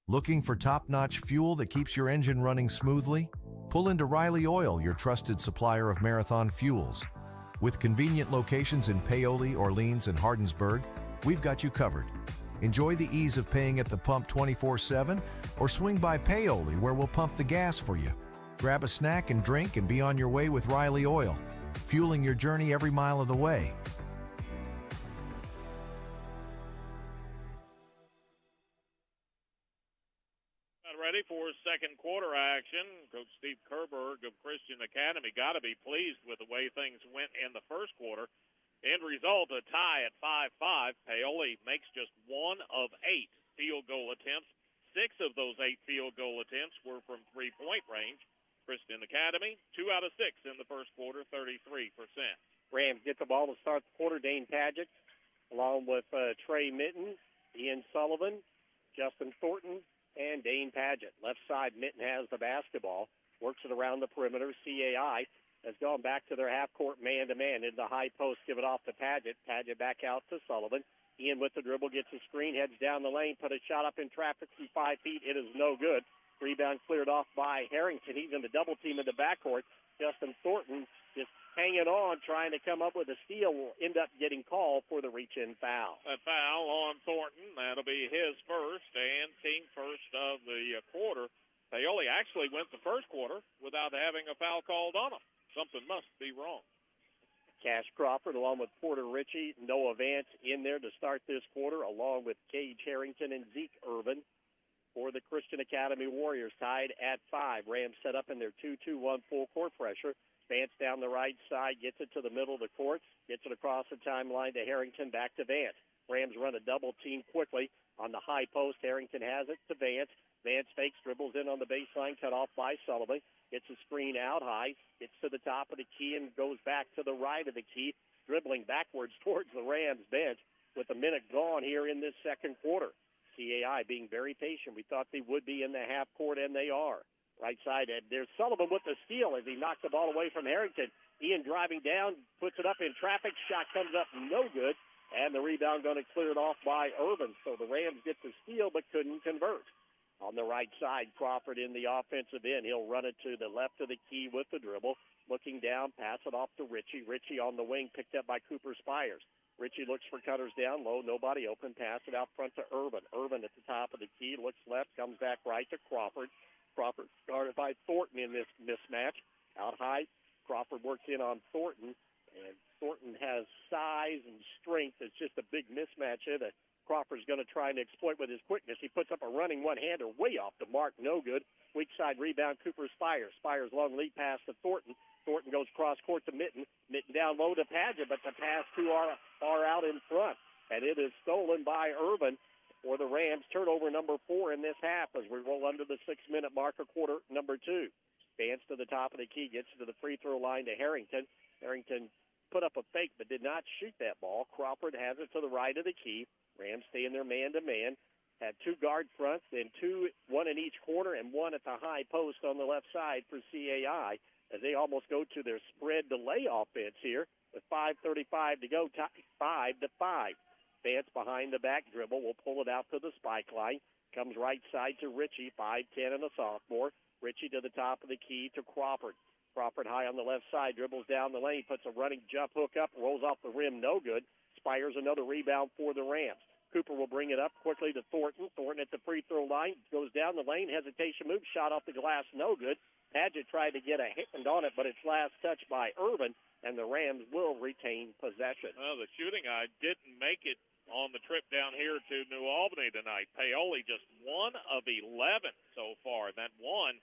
Looking for top-notch fuel that keeps your engine running smoothly? Pull into Riley Oil, your trusted supplier of marathon fuels. With convenient locations in Paoli, Orleans, and Hardinsburg, we've got you covered. Enjoy the ease of paying at the pump 24/7, or swing by Paoli, where we'll pump the gas for you. Grab a snack and drink and be on your way with Riley Oil, fueling your journey every mile of the way. Ready for second quarter action. Coach Steve Kerberg of Christian Academy got to be pleased with the way things went in the first quarter. End result, a tie at 5-5. Paoli makes just 1 of 8 field goal attempts. 6 of those 8 field goal attempts were from three-point range. Christian Academy, 2 out of 6 in the first quarter, 33%. Rams get the ball to start the quarter. Dane Padgett, along with Trey Mitten, Ian Sullivan, Justin Thornton, and Dane Padgett. Left side, Mitten has the basketball, works it around the perimeter. CAI has gone back to their half-court man-to-man. In the high post, give it off to Padgett. Padgett back out to Sullivan. Ian with the dribble, gets a screen, heads down the lane, put a shot up in traffic from 5 feet. It is no good. Rebound cleared off by Harrington. He's in the double team in the backcourt. Justin Thornton just hanging on, trying to come up with a steal, will end up getting called for the reach-in foul. A foul on Thornton. That'll be his first and team first of the quarter. Paoli actually went the first quarter without having a foul called on him. Something must be wrong. Cash Crawford along with Porter Ritchie, Noah Vance in there to start this quarter, along with Gage Harrington and Zeke Irvin for the Christian Academy Warriors, tied at 5. Rams set up in their 2-2-1 full court pressure. Vance down the right side, gets it to the middle of the court, gets it across the timeline to Harrington, back to Vance. Rams run a double team quickly on the high post. Harrington has it to Vance. Vance fakes, dribbles in on the baseline, cut off by Sullivan. Gets a screen out high, gets to the top of the key and goes back to the right of the key, dribbling backwards towards the Rams bench with a minute gone here in this second quarter. CAI being very patient. We thought they would be in the half court, and they are. Right side, and there's Sullivan with the steal as he knocks the ball away from Harrington. Ian driving down, puts it up in traffic. Shot comes up no good, and the rebound going to clear it off by Irvin. So the Rams get the steal but couldn't convert. On the right side, Crawford in the offensive end. He'll run it to the left of the key with the dribble. Looking down, pass it off to Ritchie. Ritchie on the wing, picked up by Cooper Spires. Ritchie looks for cutters down low. Nobody open. Pass it out front to Irvin. Irvin at the top of the key. Looks left. Comes back right to Crawford. Crawford guarded by Thornton in this mismatch. Out high, Crawford works in on Thornton. And Thornton has size and strength. It's just a big mismatch here that Crawford's going to try and exploit with his quickness. He puts up a running one-hander way off the mark. No good. Weak side rebound, Cooper Spires. Spires long lead pass to Thornton. Thornton goes cross-court to Mitten. Mitten down low to Padgett, but the pass too far out in front. And it is stolen by Irvin for the Rams. Turnover number 4 in this half as we roll under the 6-minute mark of quarter number 2. Vance to the top of the key, gets to the free throw line to Harrington. Harrington put up a fake but did not shoot that ball. Crawford has it to the right of the key. Rams stay in their man-to-man. Had 2 guard fronts, then 2, 1 in each corner, and 1 at the high post on the left side for CAI as they almost go to their spread delay offense here with 5:35 to go, 5-5. Vance behind the back dribble will pull it out to the spike line. Comes right side to Ritchie, 5'10" and a sophomore. Ritchie to the top of the key to Crawford. Crawford high on the left side, dribbles down the lane, puts a running jump hook up, rolls off the rim, no good. Spires another rebound for the Rams. Cooper will bring it up quickly to Thornton. Thornton at the free throw line, goes down the lane, hesitation move, shot off the glass, no good. Padgett tried to get a hand on it, but it's last touched by Irvin, and the Rams will retain possession. Well, the shooting eye didn't make it on the trip down here to New Albany tonight. Paoli just 1 of 11 so far. That one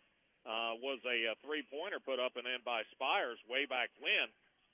was a three-pointer put up and in by Spires way back when.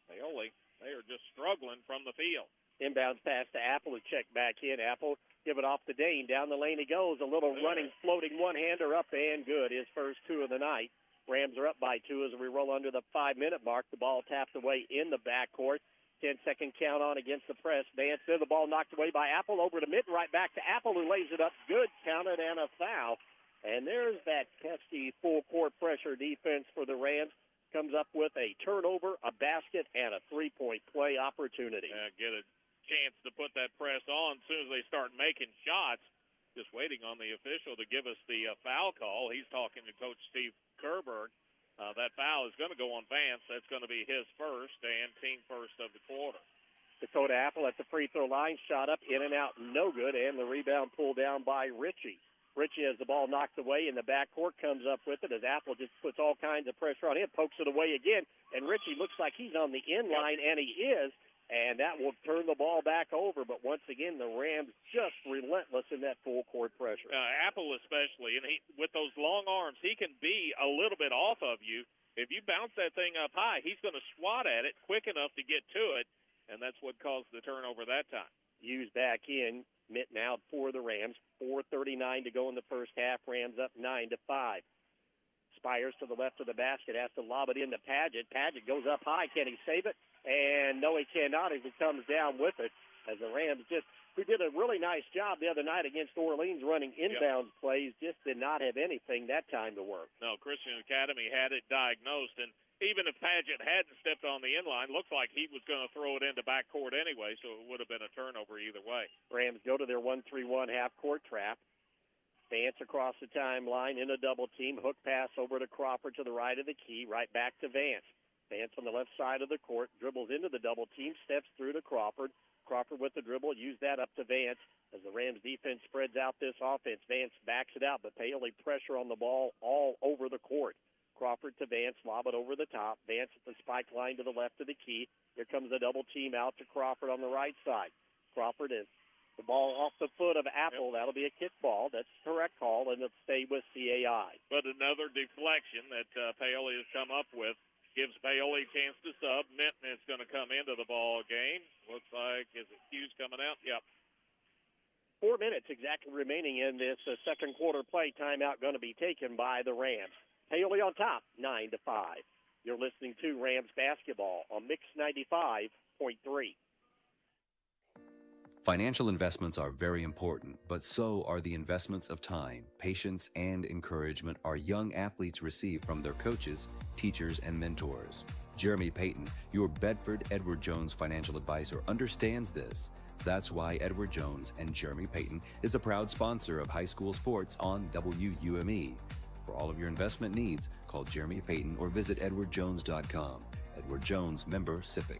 Paoli, they are just struggling from the field. Inbounds pass to Apple to check back in. Apple give it off to Dane. Down the lane he goes. A little running, floating one-hander up and good. His first 2 of the night. Rams are up by 2 as we roll under the 5-minute mark. The ball tapped away in the backcourt. 10-second count on against the press. Vance there, the ball knocked away by Apple over to Mitten, right back to Apple who lays it up. Good, counted, and a foul. And there's that pesky full-court pressure defense for the Rams. Comes up with a turnover, a basket, and a three-point play opportunity. Get a chance to put that press on as soon as they start making shots. Just waiting on the official to give us the foul call. He's talking to Coach Steve Kerberg. That foul is going to go on Vance. That's going to be his first and team first of the quarter. Dakota Apple at the free throw line, shot up, in and out, no good, and the rebound pulled down by Ritchie. Ritchie has the ball knocked away in the backcourt, comes up with it as Apple just puts all kinds of pressure on him, pokes it away again, and Ritchie looks like he's on the end line, and he is, and that will turn the ball back over. But once again, the Rams just relentless in that full-court pressure. Apple especially, and he with those long arms, he can be a little bit off of you. If you bounce that thing up high, he's going to swat at it quick enough to get to it, and that's what caused the turnover that time. Hughes back in, Mitten out for the Rams. 4:39 to go in the first half. Rams up 9-5. Spires to the left of the basket, has to lob it into Padgett. Padgett goes up high. Can he save it? And no, he cannot as he comes down with it. As the Rams who did a really nice job the other night against Orleans running inbounds plays, just did not have anything that time to work. No, Christian Academy had it diagnosed, and even if Padgett hadn't stepped on the inline, looks like he was going to throw it into backcourt anyway, so it would have been a turnover either way. Rams go to their 1-3-1 half-court trap. Vance across the timeline in a double team. Hook pass over to Crawford to the right of the key, right back to Vance. Vance on the left side of the court, dribbles into the double team, steps through to Crawford. Crawford with the dribble, use that up to Vance. As the Rams defense spreads out this offense, Vance backs it out, but Paoli pressure on the ball all over the court. Crawford to Vance, lob it over the top. Vance at the spike line to the left of the key. Here comes a double team out to Crawford on the right side. Crawford is the ball off the foot of Apple. That'll be a kick ball. That's the correct call, and it'll stay with CAI. But another deflection that Paoli has come up with gives Paoli a chance to sub. Minton is going to come into the ball game. Looks like, is it Hughes coming out? Yep. 4 minutes exactly remaining in this second quarter play. Timeout going to be taken by the Rams. Paoli on top, 9-5. You're listening to Rams basketball on Mix 95.3. Financial investments are very important, but so are the investments of time, patience, and encouragement our young athletes receive from their coaches, teachers, and mentors. Jeremy Payton, your Bedford Edward Jones financial advisor, understands this. That's why Edward Jones and Jeremy Payton is a proud sponsor of high school sports on WUME. For all of your investment needs, call Jeremy Payton or visit edwardjones.com. Edward Jones, member SIPC.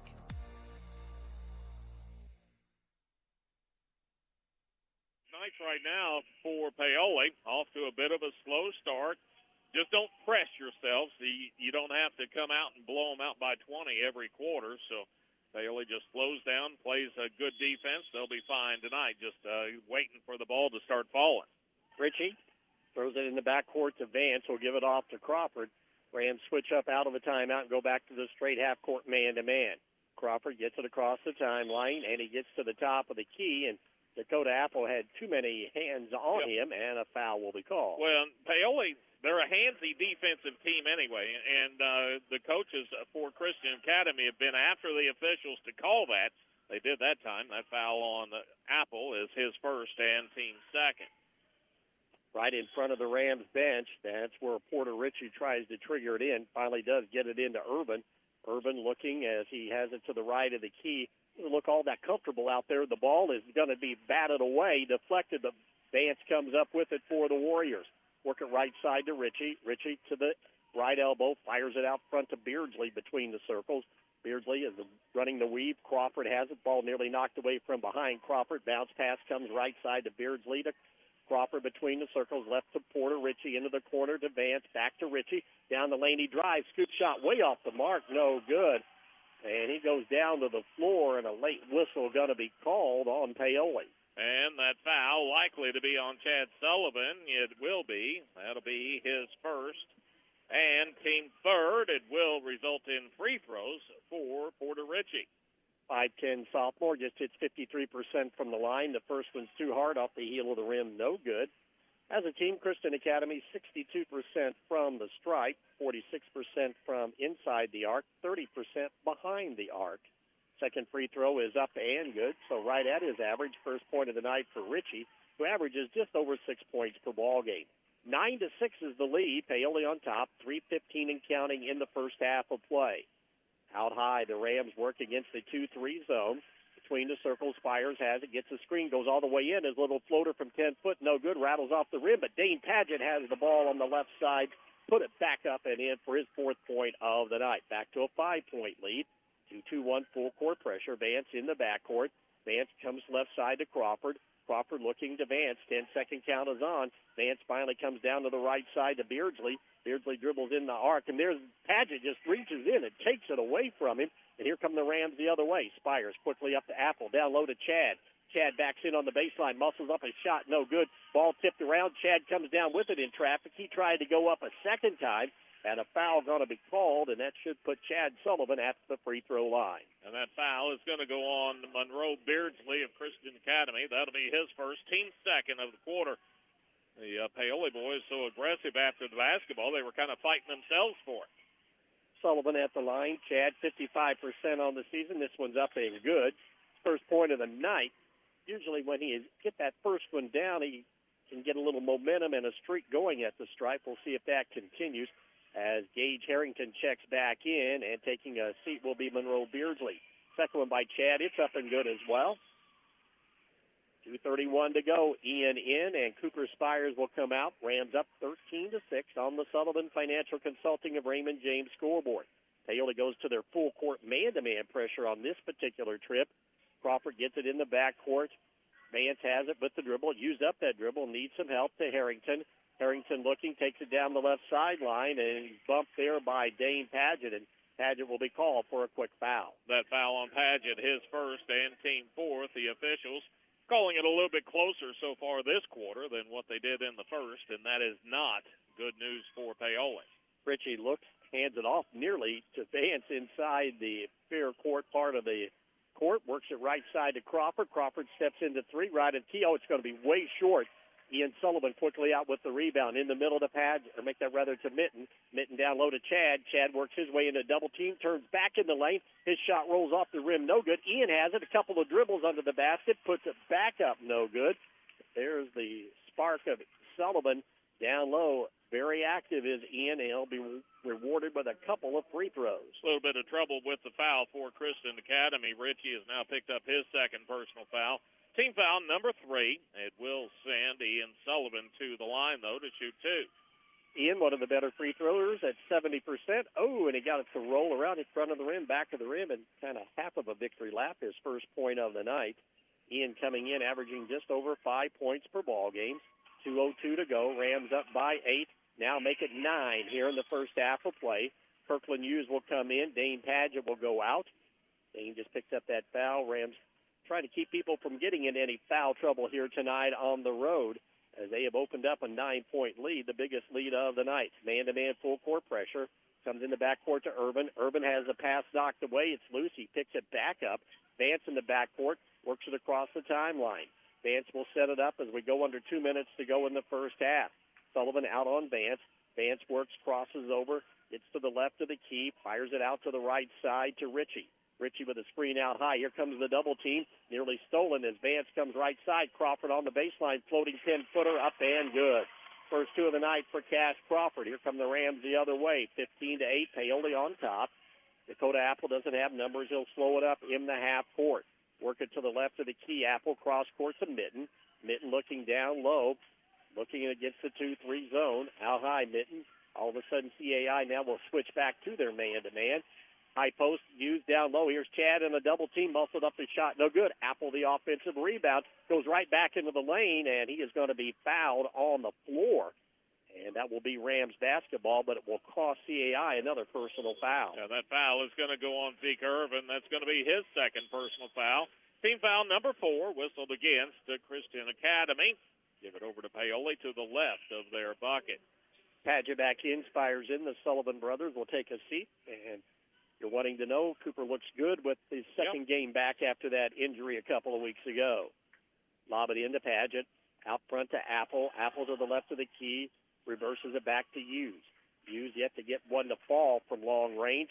Nice right now for Paoli. Off to a bit of a slow start. Just don't press yourselves. You don't have to come out and blow them out by 20 every quarter. So Paoli just slows down, plays a good defense. They'll be fine tonight, just waiting for the ball to start falling. Ritchie throws it in the backcourt to Vance. Will give it off to Crawford. Rams switch up out of a timeout and go back to the straight half-court man-to-man. Crawford gets it across the timeline, and he gets to the top of the key, and Dakota Apple had too many hands on him, and a foul will be called. Well, Paoli, they're a handsy defensive team anyway, and the coaches for Christian Academy have been after the officials to call that. They did that time. That foul on Apple is his first and team's second. Right in front of the Rams bench. That's where Porter Ritchie tries to trigger it in. Finally does get it into Urban. Urban looking as he has it to the right of the key. Doesn't look all that comfortable out there. The ball is going to be batted away, deflected. The Vance comes up with it for the Warriors. Work it right side to Ritchie. Ritchie to the right elbow. Fires it out front to Beardsley between the circles. Beardsley is running the weave. Crawford has it. Ball nearly knocked away from behind Crawford. Bounce pass comes right side to Beardsley to Crawford between the circles, left to Porter. Ritchie into the corner to Vance, back to Ritchie. Down the lane he drives, scoop shot way off the mark, no good. And he goes down to the floor, and a late whistle going to be called on Paoli. And that foul likely to be on Chad Sullivan. It will be. That'll be his first. And team third, it will result in free throws for Porter Ritchie. 5'10" sophomore, just hits 53% from the line. The first one's too hard off the heel of the rim, no good. As a team, Christian Academy, 62% from the stripe, 46% from inside the arc, 30% behind the arc. Second free throw is up and good, so right at his average. First point of the night for Ritchie, who averages just over 6 points per ball game. 9-6 is the lead. Paoli on top, 3:15 and counting in the first half of play. Out high, the Rams work against the 2-3 zone. Between the circles, Spires has it, gets the screen, goes all the way in. His little floater from 10 foot, no good, rattles off the rim. But Dane Padgett has the ball on the left side, put it back up and in for his fourth point of the night. Back to a 5-point lead. 2-2-1 full court pressure. Vance in the backcourt. Vance comes left side to Crawford. Crawford looking to Vance. 10-second count is on. Vance finally comes down to the right side to Beardsley. Beardsley dribbles in the arc, and there's Padgett just reaches in and takes it away from him. And here come the Rams the other way. Spires quickly up to Apple. Down low to Chad. Chad backs in on the baseline, muscles up a shot, no good. Ball tipped around. Chad comes down with it in traffic. He tried to go up a second time, and a foul going to be called, and that should put Chad Sullivan at the free throw line. And that foul is going to go on Monroe Beardsley of Christian Academy. That'll be his first, team second of the quarter. The Paoli boys so aggressive after the basketball, they were kind of fighting themselves for it. Sullivan at the line. Chad, 55% on the season. This one's up and good. First point of the night. Usually when he get that first one down, he can get a little momentum and a streak going at the stripe. We'll see if that continues as Gage Harrington checks back in, and taking a seat will be Monroe Beardsley. Second one by Chad. It's up and good as well. 2:31 to go. Ian in, and Cooper Spires will come out. Rams up 13-6 on the Sullivan Financial Consulting of Raymond James scoreboard. Paoli goes to their full court man-to-man pressure on this particular trip. Crawford gets it in the backcourt. Vance has it with the dribble. Used up that dribble. Needs some help to Harrington. Harrington looking, takes it down the left sideline, and he's bumped there by Dane Padgett, and Padgett will be called for a quick foul. That foul on Padgett, his first and team fourth. The officials calling it a little bit closer so far this quarter than what they did in the first, and that is not good news for Paoli. Ritchie looks, hands it off nearly to Vance inside the fair court part of the court, works it right side to Crawford. Crawford steps into three, right at key. Oh, it's going to be way short. Ian Sullivan quickly out with the rebound in the middle to to Mitten. Mitten down low to Chad. Chad works his way into double team, turns back in the lane. His shot rolls off the rim, no good. Ian has it, a couple of dribbles under the basket, puts it back up, no good. There's the spark of Sullivan down low. Very active is Ian, and he'll be rewarded with a couple of free throws. A little bit of trouble with the foul for Christian Academy. Ritchie has now picked up his second personal foul. Team foul number 3. It will send Ian Sullivan to the line, though, to shoot 2. Ian, one of the better free throwers at 70%. Oh, and he got it to roll around in front of the rim, back of the rim, and kind of half of a victory lap, his first point of the night. Ian coming in, averaging just over 5 points per ball game. 2:02 to go. Rams up by 8. Now make it 9 here in the first half of play. Kirkland Hughes will come in. Dane Padgett will go out. Dane just picked up that foul. Rams trying to keep people from getting in any foul trouble here tonight on the road as they have opened up a 9-point lead, the biggest lead of the night. Man-to-man full court pressure. Comes in the backcourt to Urban. Urban has the pass knocked away. It's loose. He picks it back up. Vance in the backcourt works it across the timeline. Vance will set it up as we go under 2 minutes to go in the first half. Sullivan out on Vance. Vance works, crosses over, gets to the left of the key, fires it out to the right side to Ritchie. Ritchie with a screen out high. Here comes the double team. Nearly stolen as Vance comes right side. Crawford on the baseline, floating 10-footer, up and good. First 2 of the night for Cash Crawford. Here come the Rams the other way. 15-8, Paoli on top. Dakota Apple doesn't have numbers. He'll slow it up in the half court. Work it to the left of the key. Apple cross court to Mitten. Mitten looking down low. Looking against the 2-3 zone. Out high, Mitten. All of a sudden, CAI now will switch back to their man-to-man. High post used down low. Here's Chad in a double team. Muscled up the shot. No good. Apple, the offensive rebound. Goes right back into the lane, and he is going to be fouled on the floor. And that will be Rams basketball, but it will cost CAI another personal foul. Yeah, that foul is going to go on Zeke Irvin. That's going to be his second personal foul. Team foul number 4, whistled against Christian Academy. Give it over to Paoli to the left of their bucket. Padgett back in, Spires in. The Sullivan brothers will take a seat. And you're wanting to know, Cooper looks good with his second game back after that injury a couple of weeks ago. Lob it into Padgett. Out front to Apple. Apple to the left of the key. Reverses it back to Hughes. Hughes yet to get one to fall from long range.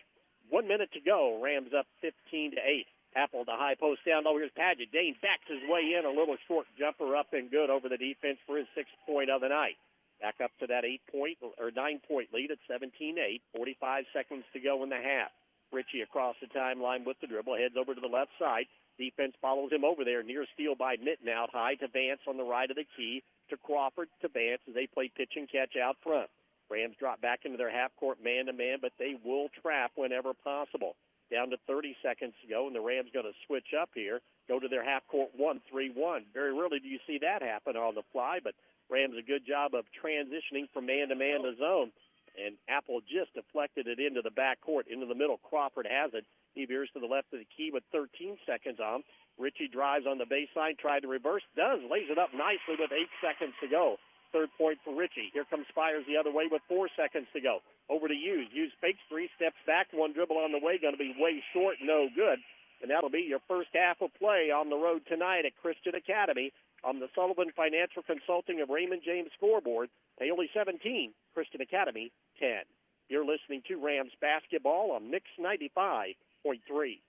1 minute to go. Rams up 15-8. Apple to high post down low. Here's Padgett. Dane backs his way in. A little short jumper up and good over the defense for his 6th point of the night. Back up to that 9-point lead at 17-8. 45 seconds to go in the half. Ritchie across the timeline with the dribble. Heads over to the left side. Defense follows him over there. Near steal by Mitten out high to Vance on the right of the key. To Crawford to Vance as they play pitch and catch out front. Rams drop back into their half-court man-to-man, but they will trap whenever possible. Down to 30 seconds to go, and the Rams going to switch up here, go to their half-court 1-3-1. Very rarely do you see that happen on the fly, but Rams a good job of transitioning from man-to-man to zone. And Apple just deflected it into the backcourt, into the middle. Crawford has it. He veers to the left of the key with 13 seconds on. Ritchie drives on the baseline, tried to reverse, does, lays it up nicely with 8 seconds to go. 3rd point for Ritchie. Here comes Spires the other way with 4 seconds to go. Over to Hughes. Hughes fakes 3, steps back, 1 dribble on the way, going to be way short, no good. And that'll be your first half of play on the road tonight at Christian Academy on the Sullivan Financial Consulting of Raymond James scoreboard. Paoli 17, Christian Academy 10. You're listening to Rams basketball on Mix 95.3.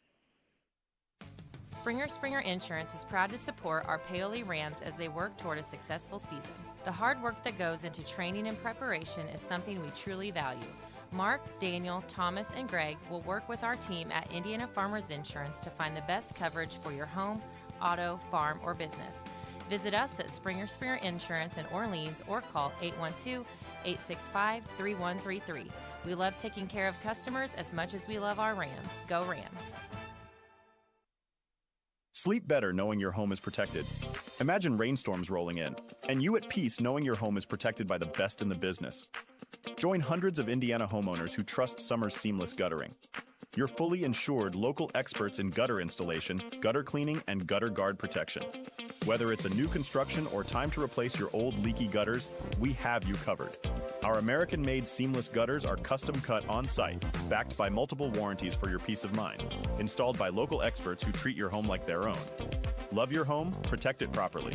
Springer Insurance is proud to support our Paoli Rams as they work toward a successful season. The hard work that goes into training and preparation is something we truly value. Mark, Daniel, Thomas, and Greg will work with our team at Indiana Farmers Insurance to find the best coverage for your home, auto, farm, or business. Visit us at Springer Insurance in Orleans or call 812-865-3133. We love taking care of customers as much as we love our Rams. Go Rams! Sleep better knowing your home is protected. Imagine rainstorms rolling in, and you at peace knowing your home is protected by the best in the business. Join hundreds of Indiana homeowners who trust Summers Seamless Guttering. Your fully insured local experts in gutter installation, gutter cleaning, and gutter guard protection. Whether it's a new construction or time to replace your old leaky gutters, we have you covered. Our American-made seamless gutters are custom cut on-site, backed by multiple warranties for your peace of mind, installed by local experts who treat your home like their own. Love your home? Protect it properly.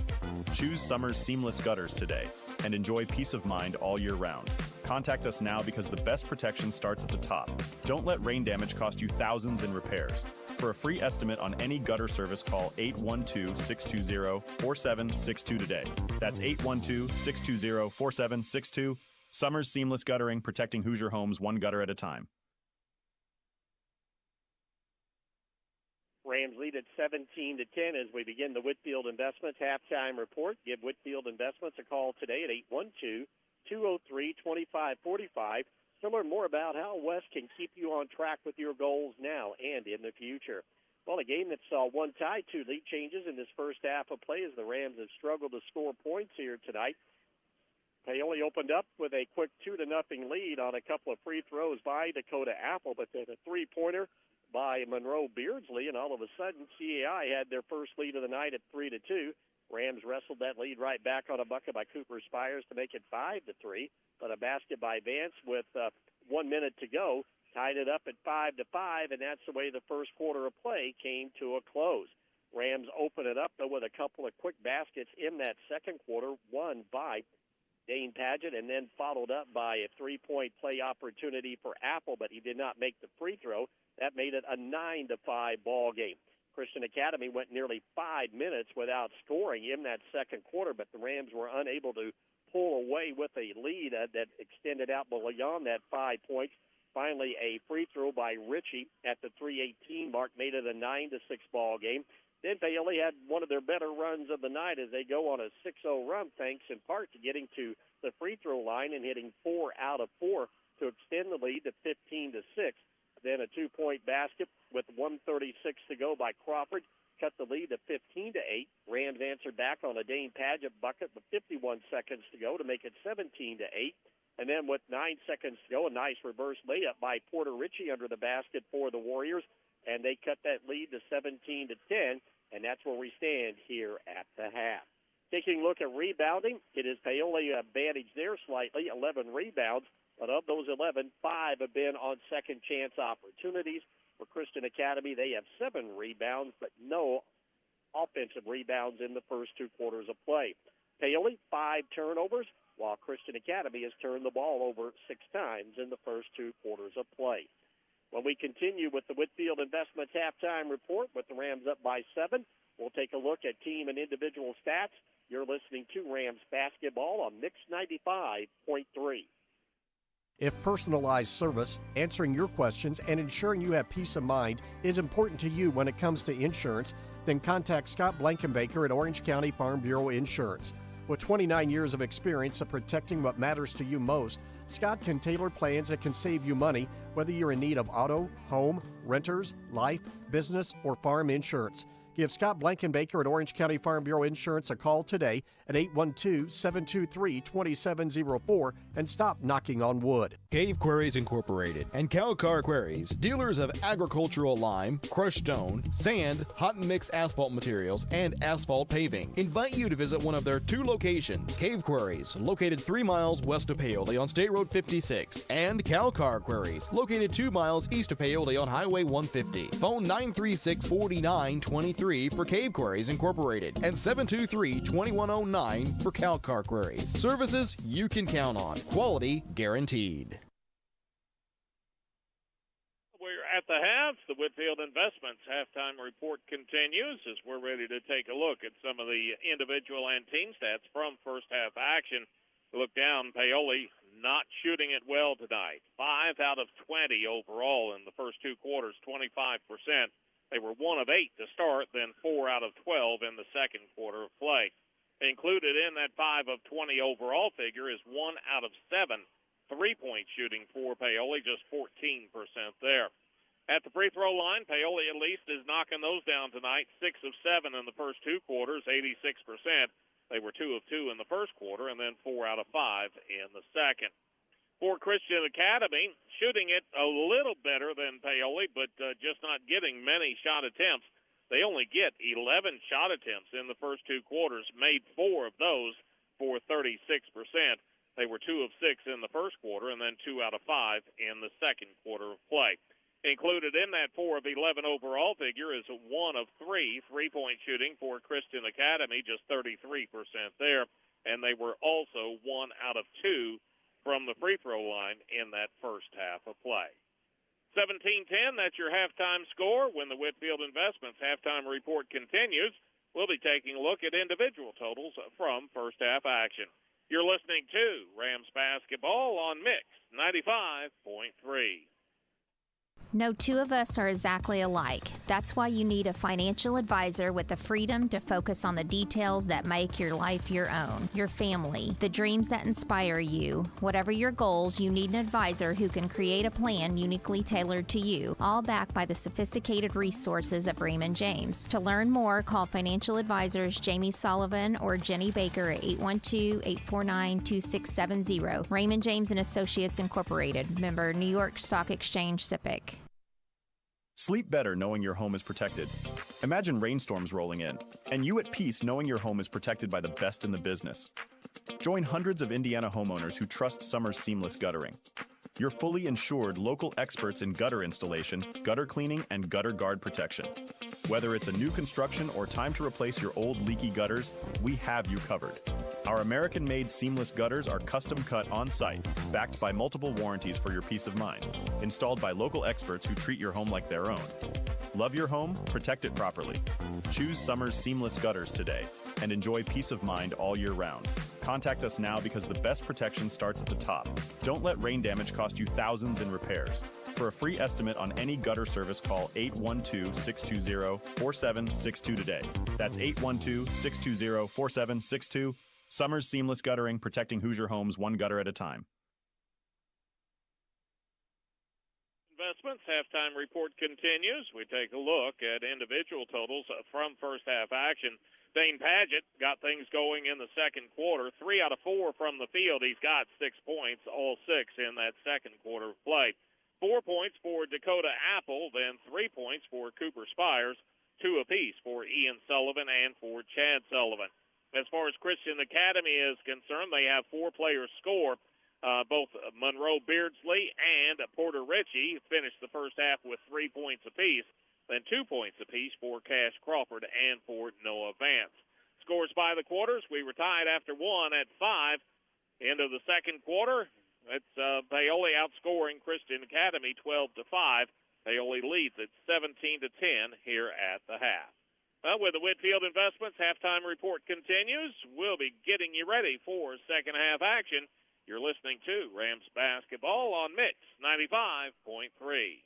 Choose Summers Seamless Gutters today and enjoy peace of mind all year round. Contact us now because the best protection starts at the top. Don't let rain damage cost you thousands in repairs. For a free estimate on any gutter service, call 812-620-4762 today. That's 812-620-4762. Summers Seamless Guttering, protecting Hoosier homes one gutter at a time. Rams lead at 17-10 as we begin the Whitfield Investments halftime report. Give Whitfield Investments a call today at 812-203-2545 to learn more about how West can keep you on track with your goals now and in the future. Well, a game that saw one tie, two lead changes in this first half of play as the Rams have struggled to score points here tonight. Paoli opened up with a quick 2-0 lead on a couple of free throws by Dakota Apple, but then a three-pointer by Monroe Beardsley, and all of a sudden CAI had their first lead of the night at 3-2. Rams wrestled that lead right back on a bucket by Cooper Spires to make it 5-3, but a basket by Vance with 1 minute to go tied it up at 5-5, and that's the way the first quarter of play came to a close. Rams open it up, though, with a couple of quick baskets in that second quarter, one by Dane Padgett, and then followed up by a three-point play opportunity for Apple, but he did not make the free throw. That made it a 9-5 ball game. Christian Academy went nearly 5 minutes without scoring in that second quarter, but the Rams were unable to pull away with a lead that extended out beyond that 5 points. Finally, a free throw by Ritchie at the 3:18 mark made it a 9-6 ball game. Then Paoli had one of their better runs of the night as they go on a 6-0 run, thanks in part to getting to the free throw line and hitting 4 out of 4 to extend the lead to 15-6. Then a two-point basket with 1:36 to go by Crawford cut the lead to 15-8. Rams answered back on a Dane Padgett bucket with 51 seconds to go to make it 17-8. And then with 9 seconds to go, a nice reverse layup by Porter Ritchie under the basket for the Warriors, and they cut that lead to 17-10. And that's where we stand here at the half. Taking a look at rebounding, it is Paoli advantage there slightly, 11 rebounds. But of those 11, 5 have been on second chance opportunities. For Christian Academy, they have 7 rebounds, but no offensive rebounds in the first 2 quarters of play. Paoli, 5 turnovers, while Christian Academy has turned the ball over 6 times in the first 2 quarters of play. When we continue with the Whitfield Investments halftime report with the Rams up by 7, we'll take a look at team and individual stats. You're listening to Rams basketball on Mix 95.3. If personalized service, answering your questions, and ensuring you have peace of mind is important to you when it comes to insurance, then contact Scott Blankenbaker at Orange County Farm Bureau Insurance. With 29 years of experience of protecting what matters to you most, Scott can tailor plans that can save you money, whether you're in need of auto, home, renters, life, business, or farm insurance. Give Scott Blankenbaker at Orange County Farm Bureau Insurance a call today at 812-723-2704 and stop knocking on wood. Cave Quarries Incorporated and Cowcar Quarries, dealers of agricultural lime, crushed stone, sand, hot mix asphalt materials, and asphalt paving, invite you to visit one of their 2 locations. Cave Quarries, located 3 miles west of Paoli on State Road 56, and Cowcar Quarries, located 2 miles east of Paoli on Highway 150. Phone 936-4923 for Cave Quarries Incorporated and 723-2109 for Cowcar Quarries. Services you can count on. Quality guaranteed. We're at the half. The Whitfield Investments halftime report continues as we're ready to take a look at some of the individual and team stats from first half action. Look down, Paoli not shooting it well tonight. 5 out of 20 overall in the first 2 quarters, 25%. They were 1 of 8 to start, then 4 out of 12 in the second quarter of play. Included in that 5 of 20 overall figure is 1 out of 7 3-point shooting for Paoli, just 14% there. At the free throw line, Paoli at least is knocking those down tonight. 6 of 7 in the first two quarters, 86%. They were 2 of 2 in the first quarter, and then 4 out of 5 in the second. For Christian Academy, shooting it a little better than Paoli, but just not getting many shot attempts. They only get 11 shot attempts in the first two quarters, made 4 of those for 36%. They were 2 of 6 in the first quarter, and then 2 out of 5 in the second quarter of play. Included in that 4 of 11 overall figure is 1 of 3 3-point shooting for Christian Academy, just 33% there. And they were also 1 out of 2 from the free throw line in that first half of play. 17-10, that's your halftime score. When the Whitfield Investments halftime report continues, we'll be taking a look at individual totals from first half action. You're listening to Rams Basketball on Mix 95.3. No two of us are exactly alike. That's why you need a financial advisor with the freedom to focus on the details that make your life your own, your family, the dreams that inspire you. Whatever your goals, you need an advisor who can create a plan uniquely tailored to you, all backed by the sophisticated resources of Raymond James. To learn more, call financial advisors Jamie Sullivan or Jenny Baker at 812-849-2670. Raymond James & Associates Incorporated, member New York Stock Exchange SIPC. Sleep better knowing your home is protected. Imagine rainstorms rolling in, and you at peace knowing your home is protected by the best in the business. Join hundreds of Indiana homeowners who trust Summers Seamless Guttering. Your fully insured local experts in gutter installation, gutter cleaning, and gutter guard protection. Whether it's a new construction or time to replace your old leaky gutters, we have you covered. Our American-made seamless gutters are custom cut on-site, backed by multiple warranties for your peace of mind, installed by local experts who treat your home like their own. Love your home, protect it properly. Choose Summers Seamless Gutters today and enjoy peace of mind all year round. Contact us now because the best protection starts at the top. Don't let rain damage cost you thousands in repairs. For a free estimate on any gutter service, call 812-620-4762 today. That's 812-620-4762. Summers Seamless Guttering, protecting Hoosier homes one gutter at a time. Investments halftime report continues. We take a look at individual totals from first half action. Dane Padgett got things going in the second quarter. 3 out of 4 from the field. He's got 6 points, all 6 in that second quarter of play. 4 points for Dakota Apple, then 3 points for Cooper Spires, 2 apiece for Ian Sullivan and for Chad Sullivan. As far as Christian Academy is concerned, they have 4 players score. Both Monroe Beardsley and Porter Ritchie finished the first half with 3 points apiece, then 2 points apiece for Cash Crawford and for Noah Vance. Scores by the quarters, we were tied after 1 at 5. End of the second quarter, it's Paoli outscoring Christian Academy 12-5. Paoli leads at 17-10 here at the half. Well, with the Whitfield Investments halftime report continues, we'll be getting you ready for second half action. You're listening to Rams Basketball on Mix 95.3.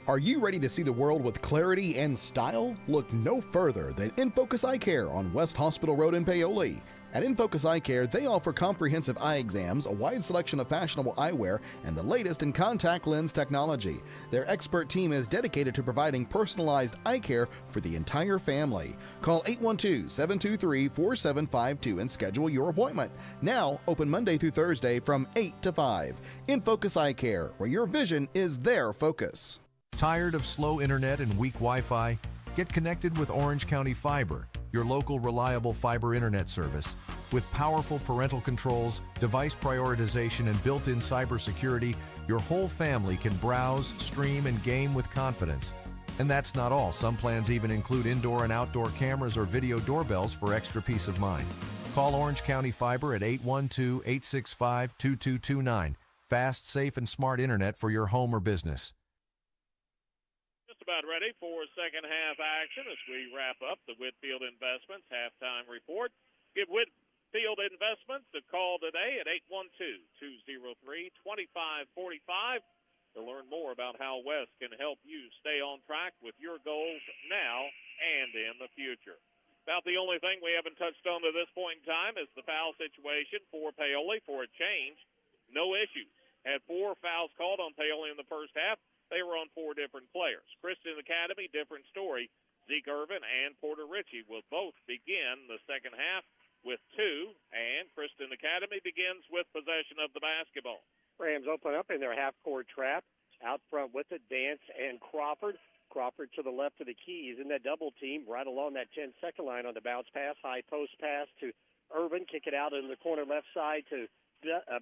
Are you ready to see the world with clarity and style? Look no further than InFocus Eye Care on West Hospital Road in Paoli. At InFocus Eye Care, they offer comprehensive eye exams, a wide selection of fashionable eyewear, and the latest in contact lens technology. Their expert team is dedicated to providing personalized eye care for the entire family. Call 812-723-4752 and schedule your appointment. Now, open Monday through Thursday from 8 to 5. InFocus Eye Care, where your vision is their focus. Tired of slow internet and weak Wi-Fi? Get connected with Orange County Fiber, your local reliable fiber internet service. With powerful parental controls, device prioritization, and built-in cybersecurity, your whole family can browse, stream, and game with confidence. And that's not all. Some plans even include indoor and outdoor cameras or video doorbells for extra peace of mind. Call Orange County Fiber at 812-865-2229. Fast, safe, and smart internet for your home or business. About ready for second half action as we wrap up the Whitfield Investments halftime report. Give Whitfield Investments a call today at 812-203-2545 to learn more about how West can help you stay on track with your goals now and in the future. About the only thing we haven't touched on to this point in time is the foul situation for Paoli. For a change, no issues. Had 4 fouls called on Paoli in the first half. they were on 4 different players. Christian Academy, different story. Zeke Irvin and Porter Ritchie will both begin the second half with 2, and Christian Academy begins with possession of the basketball. Rams open up in their half-court trap. Out front with it, Vance and Crawford. Crawford to the left of the key. He's in that double team right along that 10-second line on the bounce pass. High post pass to Irvin. Kick it out into the corner left side to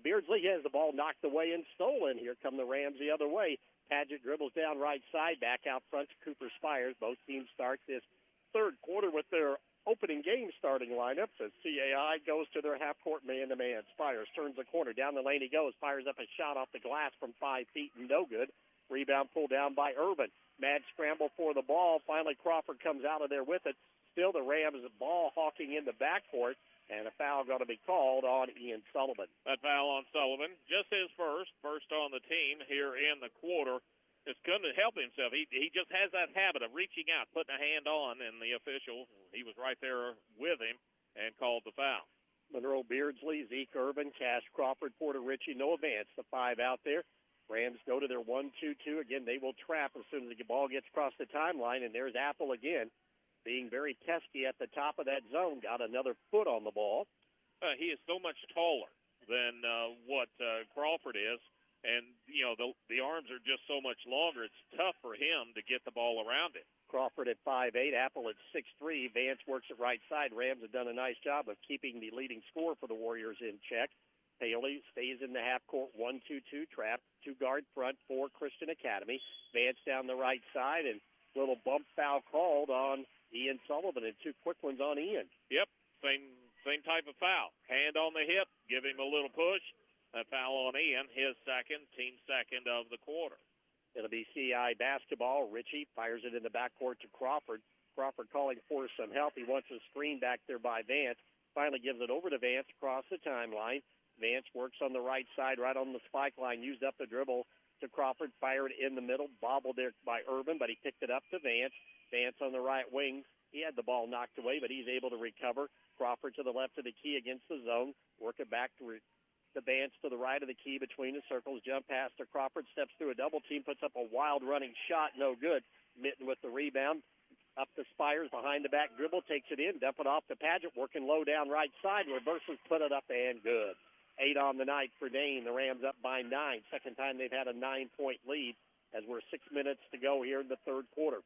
Beardsley. He has the ball knocked away and stolen. Here come the Rams the other way. Padgett dribbles down right side, back out front to Cooper Spires. Both teams start this third quarter with their opening game starting lineups as CAI goes to their half-court man-to-man. Spires turns the corner. Down the lane he goes. Fires up a shot off the glass from 5 feet and no good. Rebound pulled down by Irvin. Mad scramble for the ball. Finally, Crawford comes out of there with it. Still the Rams ball hawking in the backcourt, and a foul going to be called on Ian Sullivan. That foul on Sullivan, just his first on the team here in the quarter. Just couldn't help himself. He just has that habit of reaching out, putting a hand on, and the official, he was right there with him and called the foul. Monroe Beardsley, Zeke Irvin, Cash Crawford, Porter Ritchie, no advance. The 5 out there. Rams go to their 1-2-2. Again, they will trap as soon as the ball gets across the timeline, and there's Apple again being very pesky at the top of that zone. Got another foot on the ball. He is so much taller than what Crawford is. And, you know, the arms are just so much longer. It's tough for him to get the ball around it. Crawford at 5'8", Apple at 6'3". Vance works at right side. Rams have done a nice job of keeping the leading scorer for the Warriors in check. Paley stays in the half-court 1-2-2 trap. 2-guard front for Christian Academy. Vance down the right side, and little bump foul called on Ian Sullivan, and 2 quick ones on Ian. Yep, same type of foul. Hand on the hip, give him a little push. A foul on Ian, his second, team second of the quarter. It'll be CI basketball. Ritchie fires it in the backcourt to Crawford. Crawford calling for some help. He wants a screen back there by Vance. Finally gives it over to Vance across the timeline. Vance works on the right side, right on the spike line, used up the dribble to Crawford, fired in the middle, bobbled there by Urban, but he picked it up to Vance. Vance on the right wing. He had the ball knocked away, but he's able to recover. Crawford to the left of the key against the zone. Work it back to the Vance to the right of the key between the circles. Jump pass to Crawford, steps through a double team, puts up a wild running shot, no good. Mitten with the rebound. Up the Spires, behind the back dribble, takes it in, dump it off to Padgett, working low down right side, reverses, put it up, and good. 8 on the night for Dane. The Rams up by 9. Second time they've had a 9-point lead as we're 6 minutes to go here in the third quarter.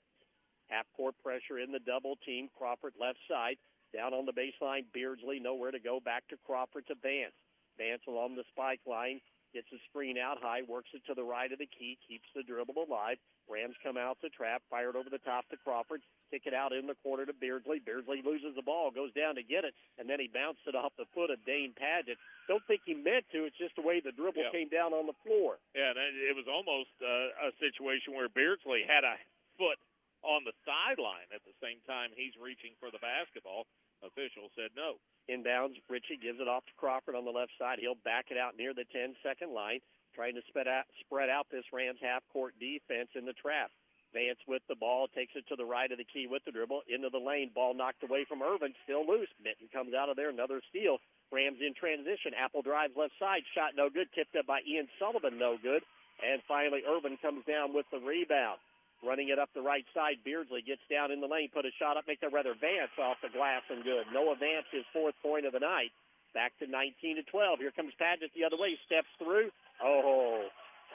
Half-court pressure in the double team. Crawford left side. Down on the baseline, Beardsley, nowhere to go. Back to Crawford to Vance. Vance along the spike line, gets the screen out high, works it to the right of the key, keeps the dribble alive. Rams come out to trap, fired over the top to Crawford, kick it out in the corner to Beardsley. Beardsley loses the ball, goes down to get it, and then he bounced it off the foot of Dane Padgett. Don't think he meant to. It's just the way the dribble came down on the floor. Yeah, and it was almost a situation where Beardsley had a foot on the sideline at the same time he's reaching for the basketball. Official said no. Inbounds, Ritchie gives it off to Crawford on the left side. He'll back it out near the 10-second line, trying to spread out this Rams half-court defense in the trap. Vance with the ball, takes it to the right of the key with the dribble, into the lane. Ball knocked away from Irvin, still loose. Mitten comes out of there, another steal. Rams in transition. Apple drives left side, shot no good, tipped up by Ian Sullivan, no good. And finally, Irvin comes down with the rebound. Running it up the right side, Beardsley gets down in the lane, put a shot up, make that rather Vance off the glass and good. Noah Vance, his 4th point of the night. Back to 19-12. Here comes Padgett the other way, steps through. Oh,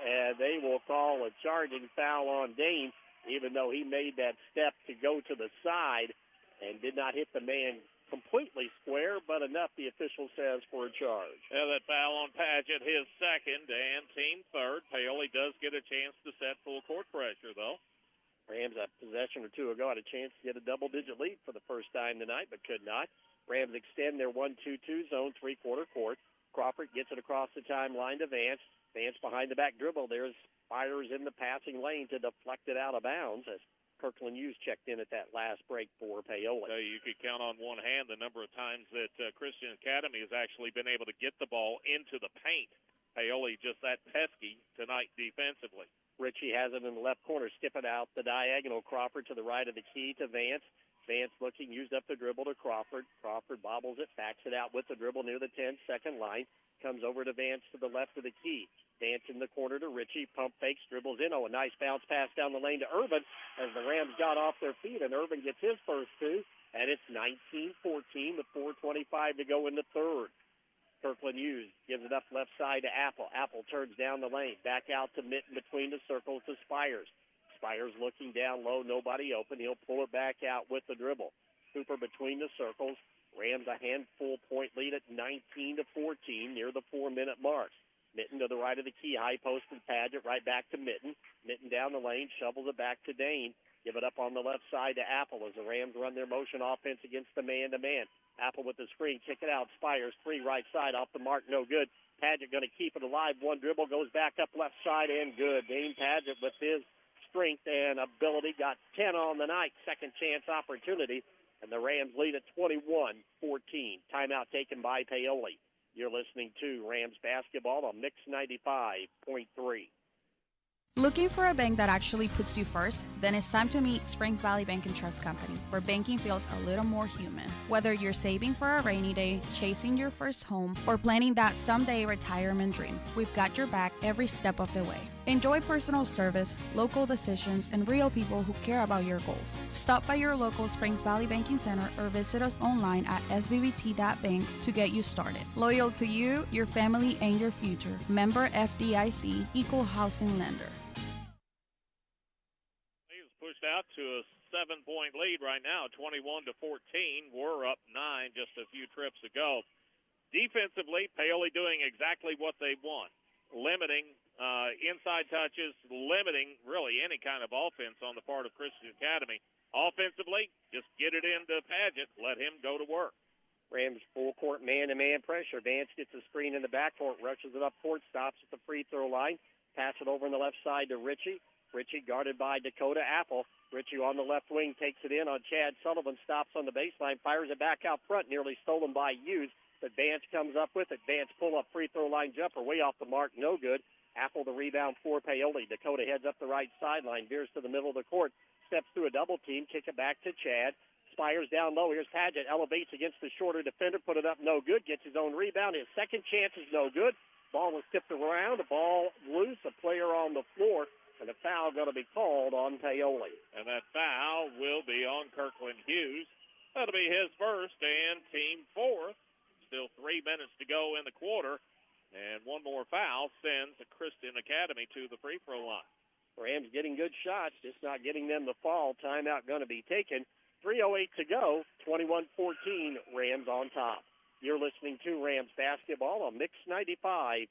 and they will call a charging foul on Dane, even though he made that step to go to the side and did not hit the man completely square, but enough, the official says, for a charge. Yeah, that foul on Padgett, his second, and team third. Paoli does get a chance to set full court pressure, though. Rams, a possession or two ago, had a chance to get a double-digit lead for the first time tonight, but could not. Rams extend their 1-2-2 zone, three-quarter court. Crawford gets it across the timeline to Vance. Vance behind the back dribble. There's Spires in the passing lane to deflect it out of bounds as Kirkland Hughes checked in at that last break for Paoli. You could count on one hand the number of times that Christian Academy has actually been able to get the ball into the paint. Paoli just that pesky tonight defensively. Ritchie has it in the left corner, stiff it out the diagonal. Crawford to the right of the key to Vance. Vance looking, used up the dribble to Crawford. Crawford bobbles it, backs it out with the dribble near the 10-second line. Comes over to Vance to the left of the key. Vance in the corner to Ritchie. Pump fakes, dribbles in. Oh, a nice bounce pass down the lane to Urban as the Rams got off their feet, and Urban gets his first two. And it's 19-14 with 4:25 to go in the third. Kirkland Hughes gives it up left side to Apple. Apple turns down the lane. Back out to Mitten between the circles to Spires. Spires looking down low, nobody open. He'll pull it back out with the dribble. Cooper between the circles. Rams a handful point lead at 19-14 near the 4-minute mark. Mitten to the right of the key, high post and Padgett right back to Mitten. Mitten down the lane, shovels it back to Dane. Give it up on the left side to Apple as the Rams run their motion offense against the man-to-man. Apple with the screen, kick it out. Spires, three right side, off the mark, no good. Padgett going to keep it alive. One dribble, goes back up left side and good. Dane Padgett with his strength and ability got 10 on the night. Second chance opportunity, and the Rams lead at 21-14. Timeout taken by Paoli. You're listening to Rams basketball on Mix 95.3. Looking for a bank that actually puts you first? Then it's time to meet Springs Valley Bank and Trust Company, where banking feels a little more human. Whether you're saving for a rainy day, chasing your first home, or planning that someday retirement dream, we've got your back every step of the way. Enjoy personal service, local decisions, and real people who care about your goals. Stop by your local Springs Valley Banking Center or visit us online at svbt.bank to get you started. Loyal to you, your family, and your future. Member FDIC, Equal Housing Lender. Pushed out to a 7-point lead right now, 21-14. We're up 9 just a few trips ago. Defensively, Paoli doing exactly what they want, limiting inside touches, limiting really any kind of offense on the part of Christian Academy. Offensively, just get it into Padgett, let him go to work. Rams full court man-to-man pressure. Vance gets a screen in the backcourt, rushes it up court, stops at the free throw line, pass it over on the left side to Ritchie. Ritchie guarded by Dakota Apple. Ritchie on the left wing takes it in on Chad Sullivan, stops on the baseline, fires it back out front, nearly stolen by Hughes, but Vance comes up with it. Vance pull-up free throw line jumper, way off the mark, no good. Apple the rebound for Paoli. Dakota heads up the right sideline, veers to the middle of the court, steps through a double team, kick it back to Chad. Spires down low. Here's Padgett, elevates against the shorter defender, put it up, no good, gets his own rebound. His second chance is no good. Ball was tipped around, the ball loose, a player on the floor. And a foul going to be called on Paoli. And that foul will be on Kirkland Hughes. That'll be his first and team fourth. Still 3 minutes to go in the quarter. And one more foul sends the Christian Academy to the free throw line. Rams getting good shots, just not getting them to fall. Timeout going to be taken. 3:08 to go. 21-14, Rams on top. You're listening to Rams basketball on Mix 95.3.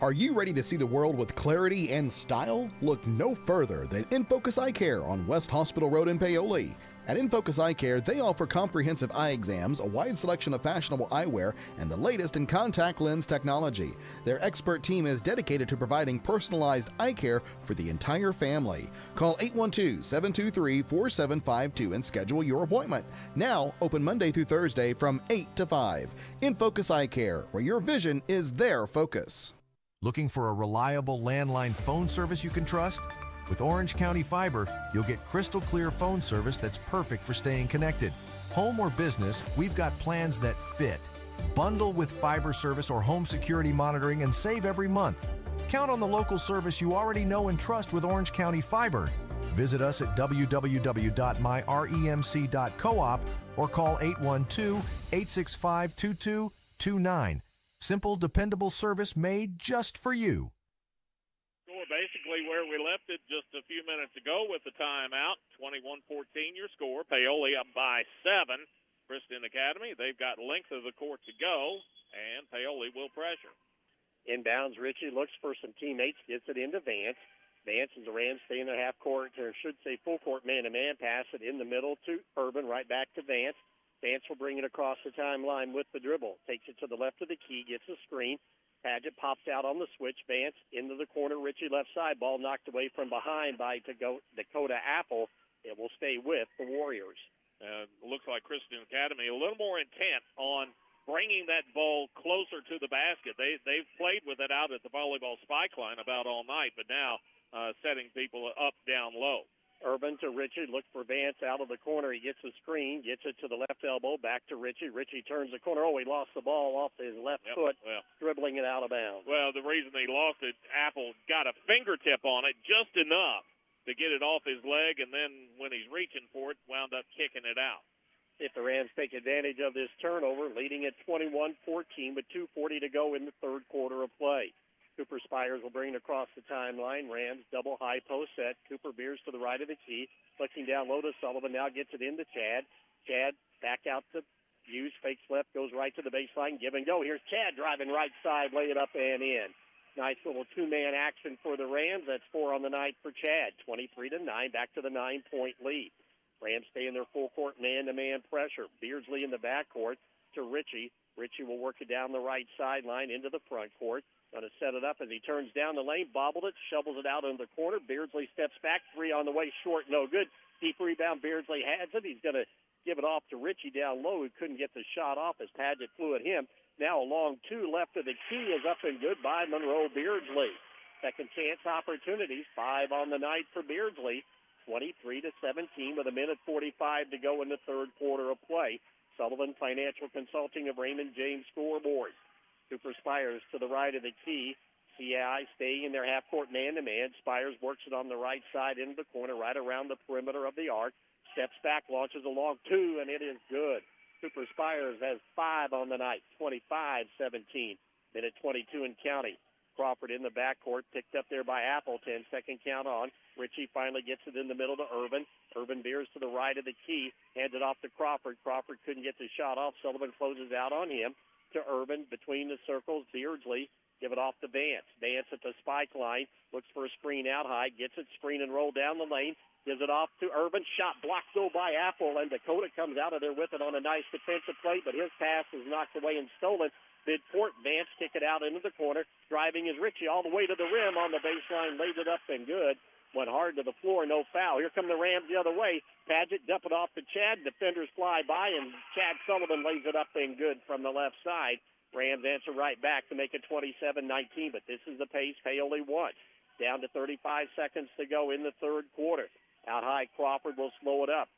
Are you ready to see the world with clarity and style? Look no further than InFocus Eye Care on West Hospital Road in Paoli. At InFocus Eye Care, they offer comprehensive eye exams, a wide selection of fashionable eyewear, and the latest in contact lens technology. Their expert team is dedicated to providing personalized eye care for the entire family. Call 812-723-4752 and schedule your appointment. Now, open Monday through Thursday from 8 to 5. InFocus Eye Care, where your vision is their focus. Looking for a reliable landline phone service you can trust? With Orange County Fiber, you'll get crystal clear phone service that's perfect for staying connected. Home or business, we've got plans that fit. Bundle with fiber service or home security monitoring and save every month. Count on the local service you already know and trust with Orange County Fiber. Visit us at www.myremc.coop or call 812-865-2229. Simple, dependable service made just for you. Score basically where we left it just a few minutes ago with the timeout. 21-14 your score. Paoli up by 7. Christian Academy, they've got length of the court to go, and Paoli will pressure. Inbounds, Ritchie looks for some teammates, gets it into Vance. Vance is the Rams stay in the half court, or should say full court man-to-man, pass it in the middle to Urban, right back to Vance. Vance will bring it across the timeline with the dribble. Takes it to the left of the key, gets a screen. Padgett pops out on the switch. Vance into the corner. Ritchie left side. Ball knocked away from behind by Dakota Apple. It will stay with the Warriors. Looks like Christian Academy a little more intent on bringing that ball closer to the basket. They've played with it out at the volleyball spike line about all night, but now setting people up down low. Urban to Ritchie, look for Vance out of the corner. He gets a screen, gets it to the left elbow, back to Ritchie. Ritchie turns the corner. Oh, he lost the ball off his left foot, dribbling it out of bounds. Well, the reason he lost it, Apple got a fingertip on it just enough to get it off his leg, and then when he's reaching for it, wound up kicking it out. If the Rams take advantage of this turnover, leading at 21-14 with 2:40 to go in the third quarter of play. Cooper Spires will bring it across the timeline. Rams double high post set. Cooper veers to the right of the key. Looking down low to Sullivan. Now gets it into Chad. Chad back out to Hughes. Fakes left. Goes right to the baseline. Give and go. Here's Chad driving right side. Lay it up and in. Nice little two-man action for the Rams. That's 4 on the night for Chad. 23-9. Back to the 9-point lead. Rams stay in their full court man-to-man pressure. Beardsley in the backcourt to Ritchie. Ritchie will work it down the right sideline into the front court. Going to set it up as he turns down the lane, bobbled it, shovels it out in the corner. Beardsley steps back, 3 on the way, short, no good. Deep rebound, Beardsley has it. He's going to give it off to Ritchie down low, who couldn't get the shot off as Padgett flew at him. Now a long 2 left of the key is up and good by Monroe Beardsley. Second chance opportunities, 5 on the night for Beardsley. 23-17 with 1:45 to go in the third quarter of play. Sullivan Financial Consulting of Raymond James scoreboard. Cooper Spires to the right of the key. CAI staying in their half-court man-to-man. Spires works it on the right side into the corner, right around the perimeter of the arc. Steps back, launches a long 2, and it is good. Cooper Spires has 5 on the night, 25-17. Minute 22 and counting. Crawford in the backcourt, picked up there by Appleton. Second count on. Ritchie finally gets it in the middle to Urban. Urban veers to the right of the key, hands it off to Crawford. Crawford couldn't get the shot off. Sullivan closes out on him. To Urban, between the circles, Beardsley, give it off to Vance. Vance at the spike line, looks for a screen out high, gets it, screen and roll down the lane, gives it off to Urban, shot blocked though by Apple, and Dakota comes out of there with it on a nice defensive play, but his pass is knocked away and stolen. Midcourt, Vance kick it out into the corner, driving is Ritchie all the way to the rim on the baseline, laid it up and good. Went hard to the floor, no foul. Here come the Rams the other way. Padgett dump it off to Chad. Defenders fly by, and Chad Sullivan lays it up and good from the left side. Rams answer right back to make it 27-19, but this is the pace Paoli wants. Down to 35 seconds to go in the third quarter. Out high, Crawford will slow it up.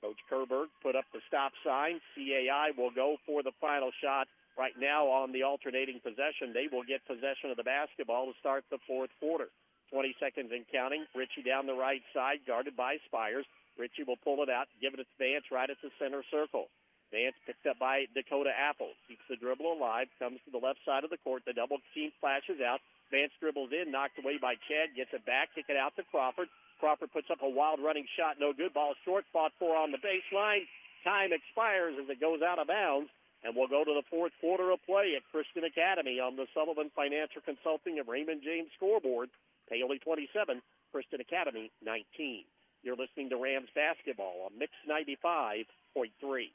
Coach Kerberg put up the stop sign. CAI will go for the final shot. Right now on the alternating possession, they will get possession of the basketball to start the fourth quarter. 20 seconds and counting. Ritchie down the right side, guarded by Spires. Ritchie will pull it out, give it to Vance right at the center circle. Vance picked up by Dakota Apple. Keeps the dribble alive, comes to the left side of the court. The double team flashes out. Vance dribbles in, knocked away by Chad, gets it back, kick it out to Crawford. Crawford puts up a wild running shot, no good. Ball short, fought for on the baseline. Time expires as it goes out of bounds. And we'll go to the fourth quarter of play at Christian Academy on the Sullivan Financial Consulting of Raymond James scoreboard. Paoli 27, Christian Academy 19. You're listening to Rams basketball on Mix 95.3.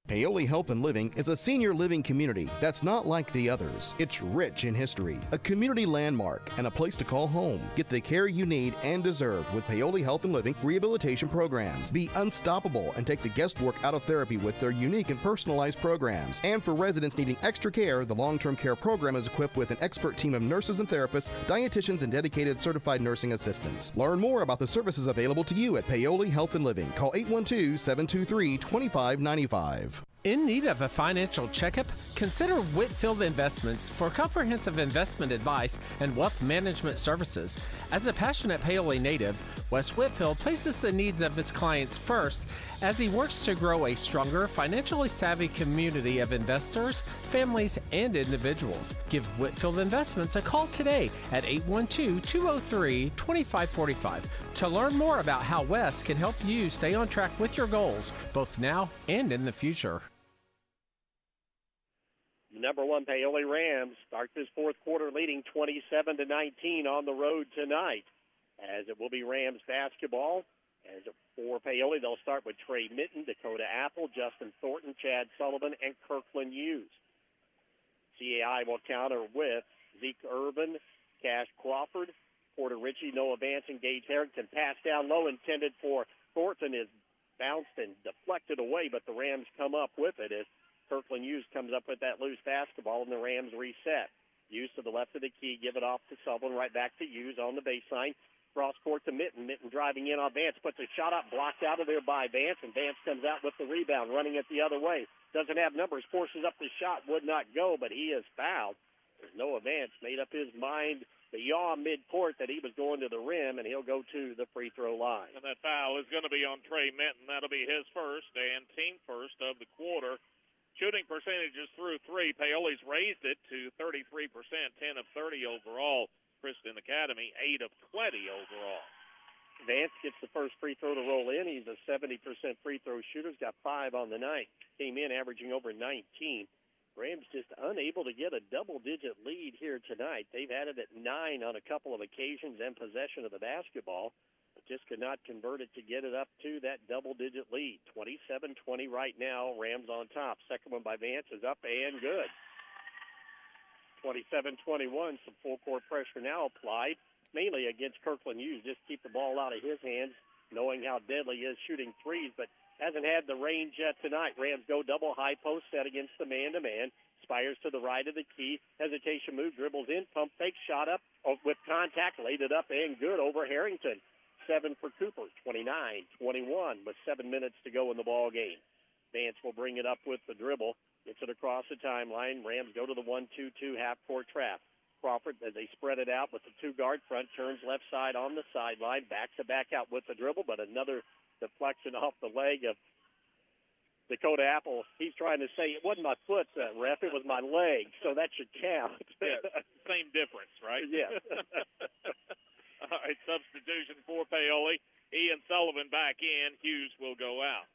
Paoli Health and Living is a senior living community that's not like the others. It's rich in history, a community landmark, and a place to call home. Get the care you need and deserve with Paoli Health and Living rehabilitation programs. Be unstoppable and take the guesswork out of therapy with their unique and personalized programs. And for residents needing extra care, the long-term care program is equipped with an expert team of nurses and therapists, dietitians, and dedicated certified nursing assistants. Learn more about the services available to you at Paoli Health and Living. Call 812-723-2595. In need of a financial checkup? Consider Whitfield Investments for comprehensive investment advice and wealth management services. As a passionate Paoli native, Wes Whitfield places the needs of his clients first as he works to grow a stronger, financially savvy community of investors, families, and individuals. Give Whitfield Investments a call today at 812-203-2545 to learn more about how Wes can help you stay on track with your goals, both now and in the future. Number 1 Paoli Rams start this fourth quarter leading 27-19 on the road tonight, as it will be Rams basketball. As for Paoli, they'll start with Trey Mitten, Dakota Apple, Justin Thornton, Chad Sullivan, and Kirkland Hughes. CAI will counter with Zeke Urban, Cash Crawford, Porter Ritchie, Noah Vance, and Gage Harrington. Pass down low intended for Thornton is bounced and deflected away, but the Rams come up with it as Kirkland Hughes comes up with that loose basketball, and the Rams reset. Hughes to the left of the key, give it off to Sullivan, right back to Hughes on the baseline. Cross court to Mitten. Mitten driving in on Vance. Puts a shot up. Blocked out of there by Vance. And Vance comes out with the rebound. Running it the other way. Doesn't have numbers. Forces up the shot. Would not go, but he is fouled. There's Noah Vance made up his mind the yaw midcourt that he was going to the rim, and he'll go to the free throw line. And that foul is going to be on Trey Minton. That'll be his first and team first of the quarter. Shooting percentages through three. Paoli's raised it to 33%, 10 of 30 overall. Christian Academy, 8 of 20 overall. Vance gets the first free throw to roll in. He's a 70% free throw shooter. He's got 5 on the night. Came in averaging over 19. Rams just unable to get a double-digit lead here tonight. They've had it at 9 on a couple of occasions and possession of the basketball, but just could not convert it to get it up to that double-digit lead. 27-20 right now, Rams on top. Second one by Vance is up and good. 27-21, some full-court pressure now applied, mainly against Kirkland Hughes. Just keep the ball out of his hands, knowing how deadly he is shooting threes, but hasn't had the range yet tonight. Rams go double high post set against the man-to-man. Spires to the right of the key. Hesitation move, dribbles in, pump fake, shot up with contact, laid it up and good over Harrington. 7 for Cooper, 29-21 with 7 minutes to go in the ball game. Vance will bring it up with the dribble. Gets it across the timeline. Rams go to the 1-2-2 half-court trap. Crawford, as they spread it out with the two-guard front, turns left side on the sideline, backs it back out with the dribble, but another deflection off the leg of Dakota Apple. He's trying to say, it wasn't my foot, ref, it was my leg, so that should count. Yeah, same difference, right? Yeah. All right, substitution for Paoli. Ian Sullivan back in. Hughes will go out.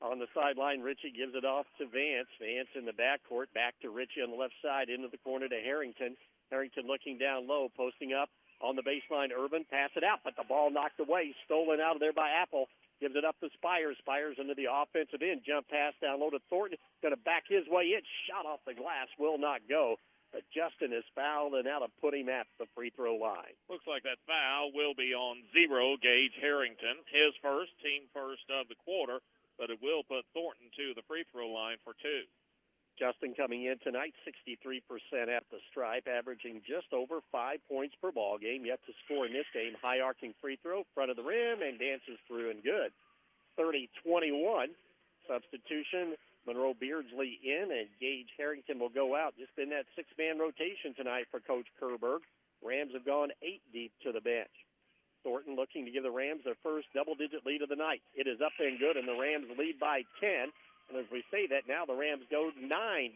On the sideline, Ritchie gives it off to Vance. Vance in the backcourt, back to Ritchie on the left side, into the corner to Harrington. Harrington looking down low, posting up on the baseline. Urban, pass it out, but the ball knocked away, stolen out of there by Apple. Gives it up to Spires. Spires into the offensive end. Jump pass down low to Thornton. Going to back his way in. Shot off the glass. Will not go. But Justin is fouled, and that'll put him at the free throw line. Looks like that foul will be on 0, Gage Harrington. His first, team first of the quarter. But it will put Thornton to the free throw line for 2. Justin coming in tonight, 63% at the stripe, averaging just over 5 points per ball game. Yet to score in this game. High arcing free throw, front of the rim, and dances through and good. 30-21. Substitution, Monroe Beardsley in, and Gage Harrington will go out. Just in that 6-man rotation tonight for Coach Kerberg. Rams have gone 8 deep to the bench. Thornton looking to give the Rams their first double-digit lead of the night. It is up and good, and the Rams lead by 10. And as we say that, now the Rams go 9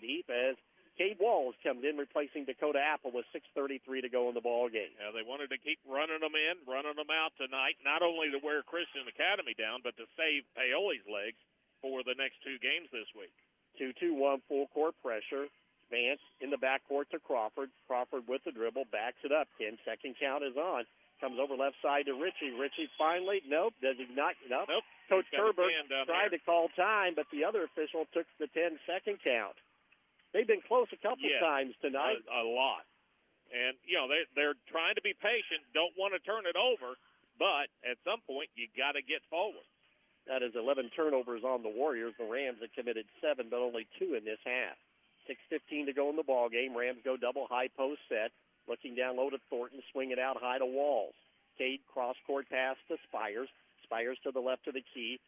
deep as Cade Walls comes in, replacing Dakota Apple with 6:33 to go in the ball game. Yeah, they wanted to keep running them in, running them out tonight, not only to wear Christian Academy down, but to save Paoli's legs for the next 2 games this week. 2-2-1 full court pressure. Vance in the backcourt to Crawford. Crawford with the dribble, backs it up. 10-second count is on. Comes over left side to Ritchie. Ritchie finally, nope, does he not? Nope. Coach Kerber tried to call time, but the other official took the 10-second count. They've been close a couple times tonight. A lot. And, they're trying to be patient, don't want to turn it over, but at some point you got to get forward. That is 11 turnovers on the Warriors. The Rams have committed 7, but only 2 in this half. 6:15 to go in the ball game. Rams go double high post set. Looking down low to Thornton, swing it out high to Walls. Cade cross-court pass to Spires. Spires to the left of the key.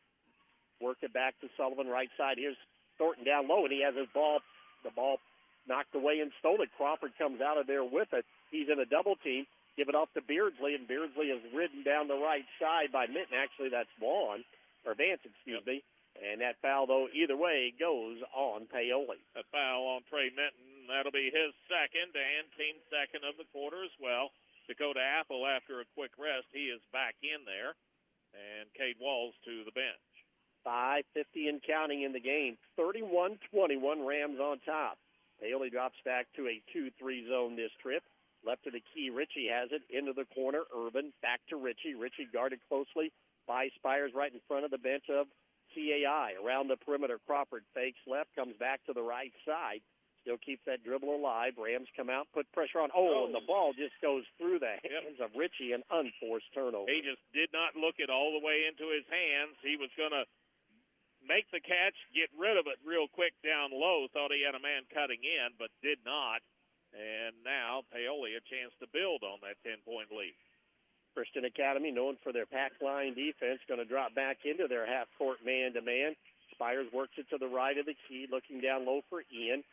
Work it back to Sullivan right side. Here's Thornton down low, and he has his ball. The ball knocked away and stolen. Crawford comes out of there with it. He's in a double team. Give it off to Beardsley, and Beardsley is ridden down the right side by Minton. Actually, that's Vaughn, or Vance, excuse me. And that foul, though, either way, goes on Paoli. A foul on Trey Minton. That'll be his second and team second of the quarter as well. Dakota Apple, after a quick rest, he is back in there. And Cade Walls to the bench. 5:50 and counting in the game. 31-21, Rams on top. Paoli drops back to a 2-3 zone this trip. Left of the key, Ritchie has it. Into the corner, Urban. Back to Ritchie. Ritchie guarded closely by Spires right in front of the bench of CAI. Around the perimeter, Crawford fakes left, comes back to the right side. Still keeps that dribble alive. Rams come out, put pressure on. And the ball just goes through the hands of Ritchie, an unforced turnover. He just did not look it all the way into his hands. He was going to make the catch, get rid of it real quick down low. Thought he had a man cutting in, but did not. And now Paoli a chance to build on that 10-point lead. Christian Academy, known for their pack line defense, going to drop back into their half-court man-to-man. Spires works it to the right of the key, looking down low for Ian.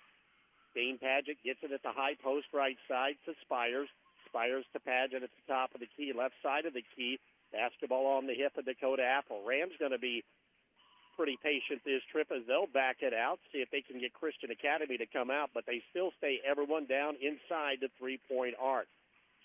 Dane Paget gets it at the high post right side to Spires. Spires to Paget at the top of the key, left side of the key. Basketball on the hip of Dakota Apple. Rams going to be pretty patient this trip as they'll back it out, see if they can get Christian Academy to come out, but they still stay everyone down inside the three-point arc.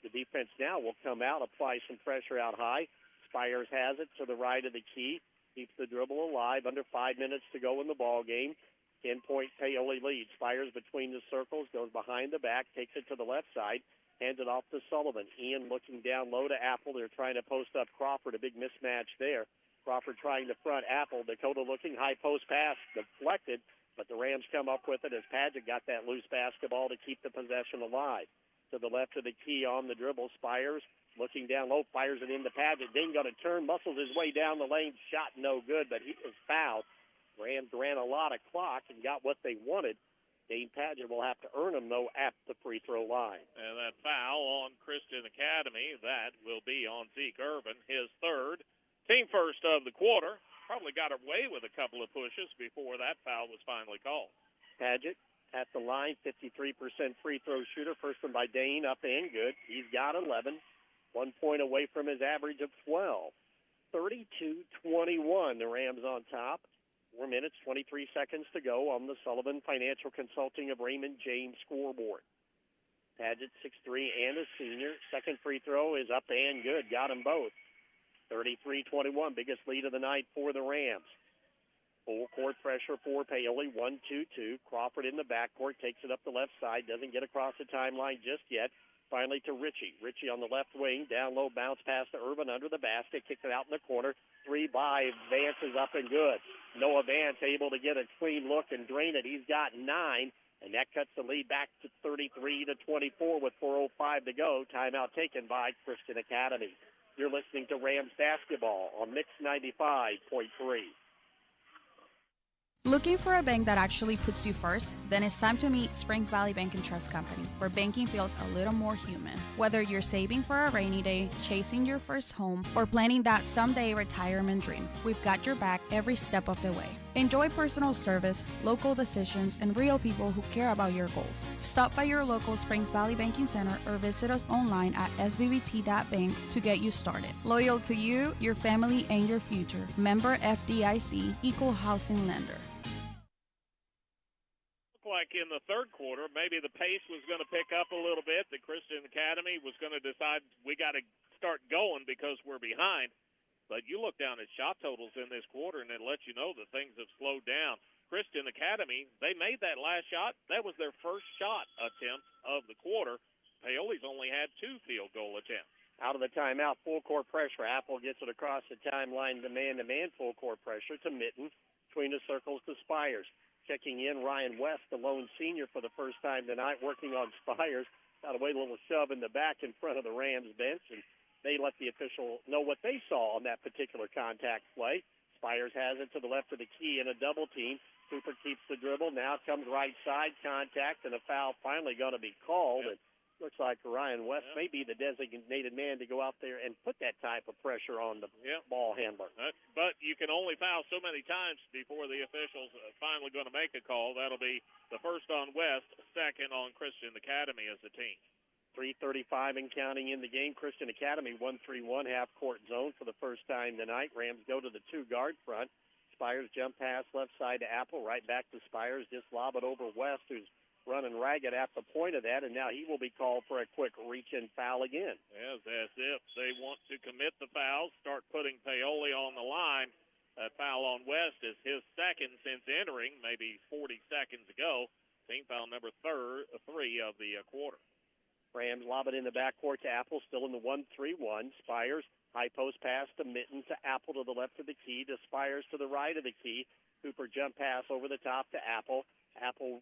The defense now will come out, apply some pressure out high. Spires has it to the right of the key, keeps the dribble alive. Under 5 minutes to go in the ball game. 10-point Paoli lead. Spires between the circles, goes behind the back, takes it to the left side, hands it off to Sullivan. Ian looking down low to Apple. They're trying to post up Crawford, a big mismatch there. Crawford trying to front Apple. Dakota looking, high post pass deflected, but the Rams come up with it as Paget got that loose basketball to keep the possession alive. To the left of the key on the dribble, Spires looking down low, fires it into Paget. Dane got a turn, muscles his way down the lane, shot no good, but he was fouled. Rams ran a lot of clock and got what they wanted. Dane Paget will have to earn them, though, at the free throw line. And that foul on Christian Academy, that will be on Zeke Irvin, his third. Team first of the quarter. Probably got away with a couple of pushes before that foul was finally called. Paget at the line, 53% free throw shooter. First one by Dane, up and good. He's got 11, 1 point away from his average of 12. 32-21, the Rams on top. 4 minutes, 23 seconds to go on the Sullivan Financial Consulting of Raymond James scoreboard. Paget, 6'3", and a senior. Second free throw is up and good. Got them both. 33-21, biggest lead of the night for the Rams. Full court pressure for Paoli, 1-2-2. Crawford in the backcourt, takes it up the left side, doesn't get across the timeline just yet. Finally to Ritchie. Ritchie on the left wing, down low, bounce pass to Irvin under the basket, kicks it out in the corner. 3 by Vance is up and good. Noah Vance able to get a clean look and drain it. He's got 9, and that cuts the lead back to 33-24 with 4:05 to go. Timeout taken by Christian Academy. You're listening to Rams basketball on Mix 95.3. Looking for a bank that actually puts you first? Then it's time to meet Springs Valley Bank and Trust Company, where banking feels a little more human. Whether you're saving for a rainy day, chasing your first home, or planning that someday retirement dream, we've got your back every step of the way. Enjoy personal service, local decisions, and real people who care about your goals. Stop by your local Springs Valley Banking Center or visit us online at svbt.bank to get you started. Loyal to you, your family, and your future. Member FDIC, Equal Housing Lender. Like in the third quarter, maybe the pace was going to pick up a little bit. The Christian Academy was going to decide we got to start going because we're behind. But you look down at shot totals in this quarter, and it lets you know that things have slowed down. Christian Academy, they made that last shot. That was their first shot attempt of the quarter. Paoli's only had 2 field goal attempts. Out of the timeout, full court pressure. Apple gets it across the timeline, the man-to-man full court pressure to Mitten. Between the circles to Spires. Checking in, Ryan West, the lone senior for the first time tonight, working on Spires. Got away a little shove in the back in front of the Rams bench, and they let the official know what they saw on that particular contact play. Spires has it to the left of the key in a double team. Cooper keeps the dribble. Now comes right side contact, and a foul finally going to be called. Yep. And looks like Ryan West may be the designated man to go out there and put that type of pressure on the ball handler. But you can only foul so many times before the officials are finally going to make a call. That'll be the first on West, second on Christian Academy as a team. 3:35 and counting in the game. Christian Academy 1-3-1 half-court zone for the first time tonight. Rams go to the 2-guard front. Spires jump pass left side to Apple, right back to Spires. Just lob it over West, who's running ragged at the point of that, and now he will be called for a quick reach-in foul again. Yes, as if they want to commit the foul, start putting Paoli on the line. That foul on West is his second since entering, maybe 40 seconds ago. Team foul number 3 of the quarter. Rams lob it in the backcourt to Apple, still in the 1-3-1. Spires, high post pass to Mitten, to Apple to the left of the key, to Spires to the right of the key. Cooper jump pass over the top to Apple. Apple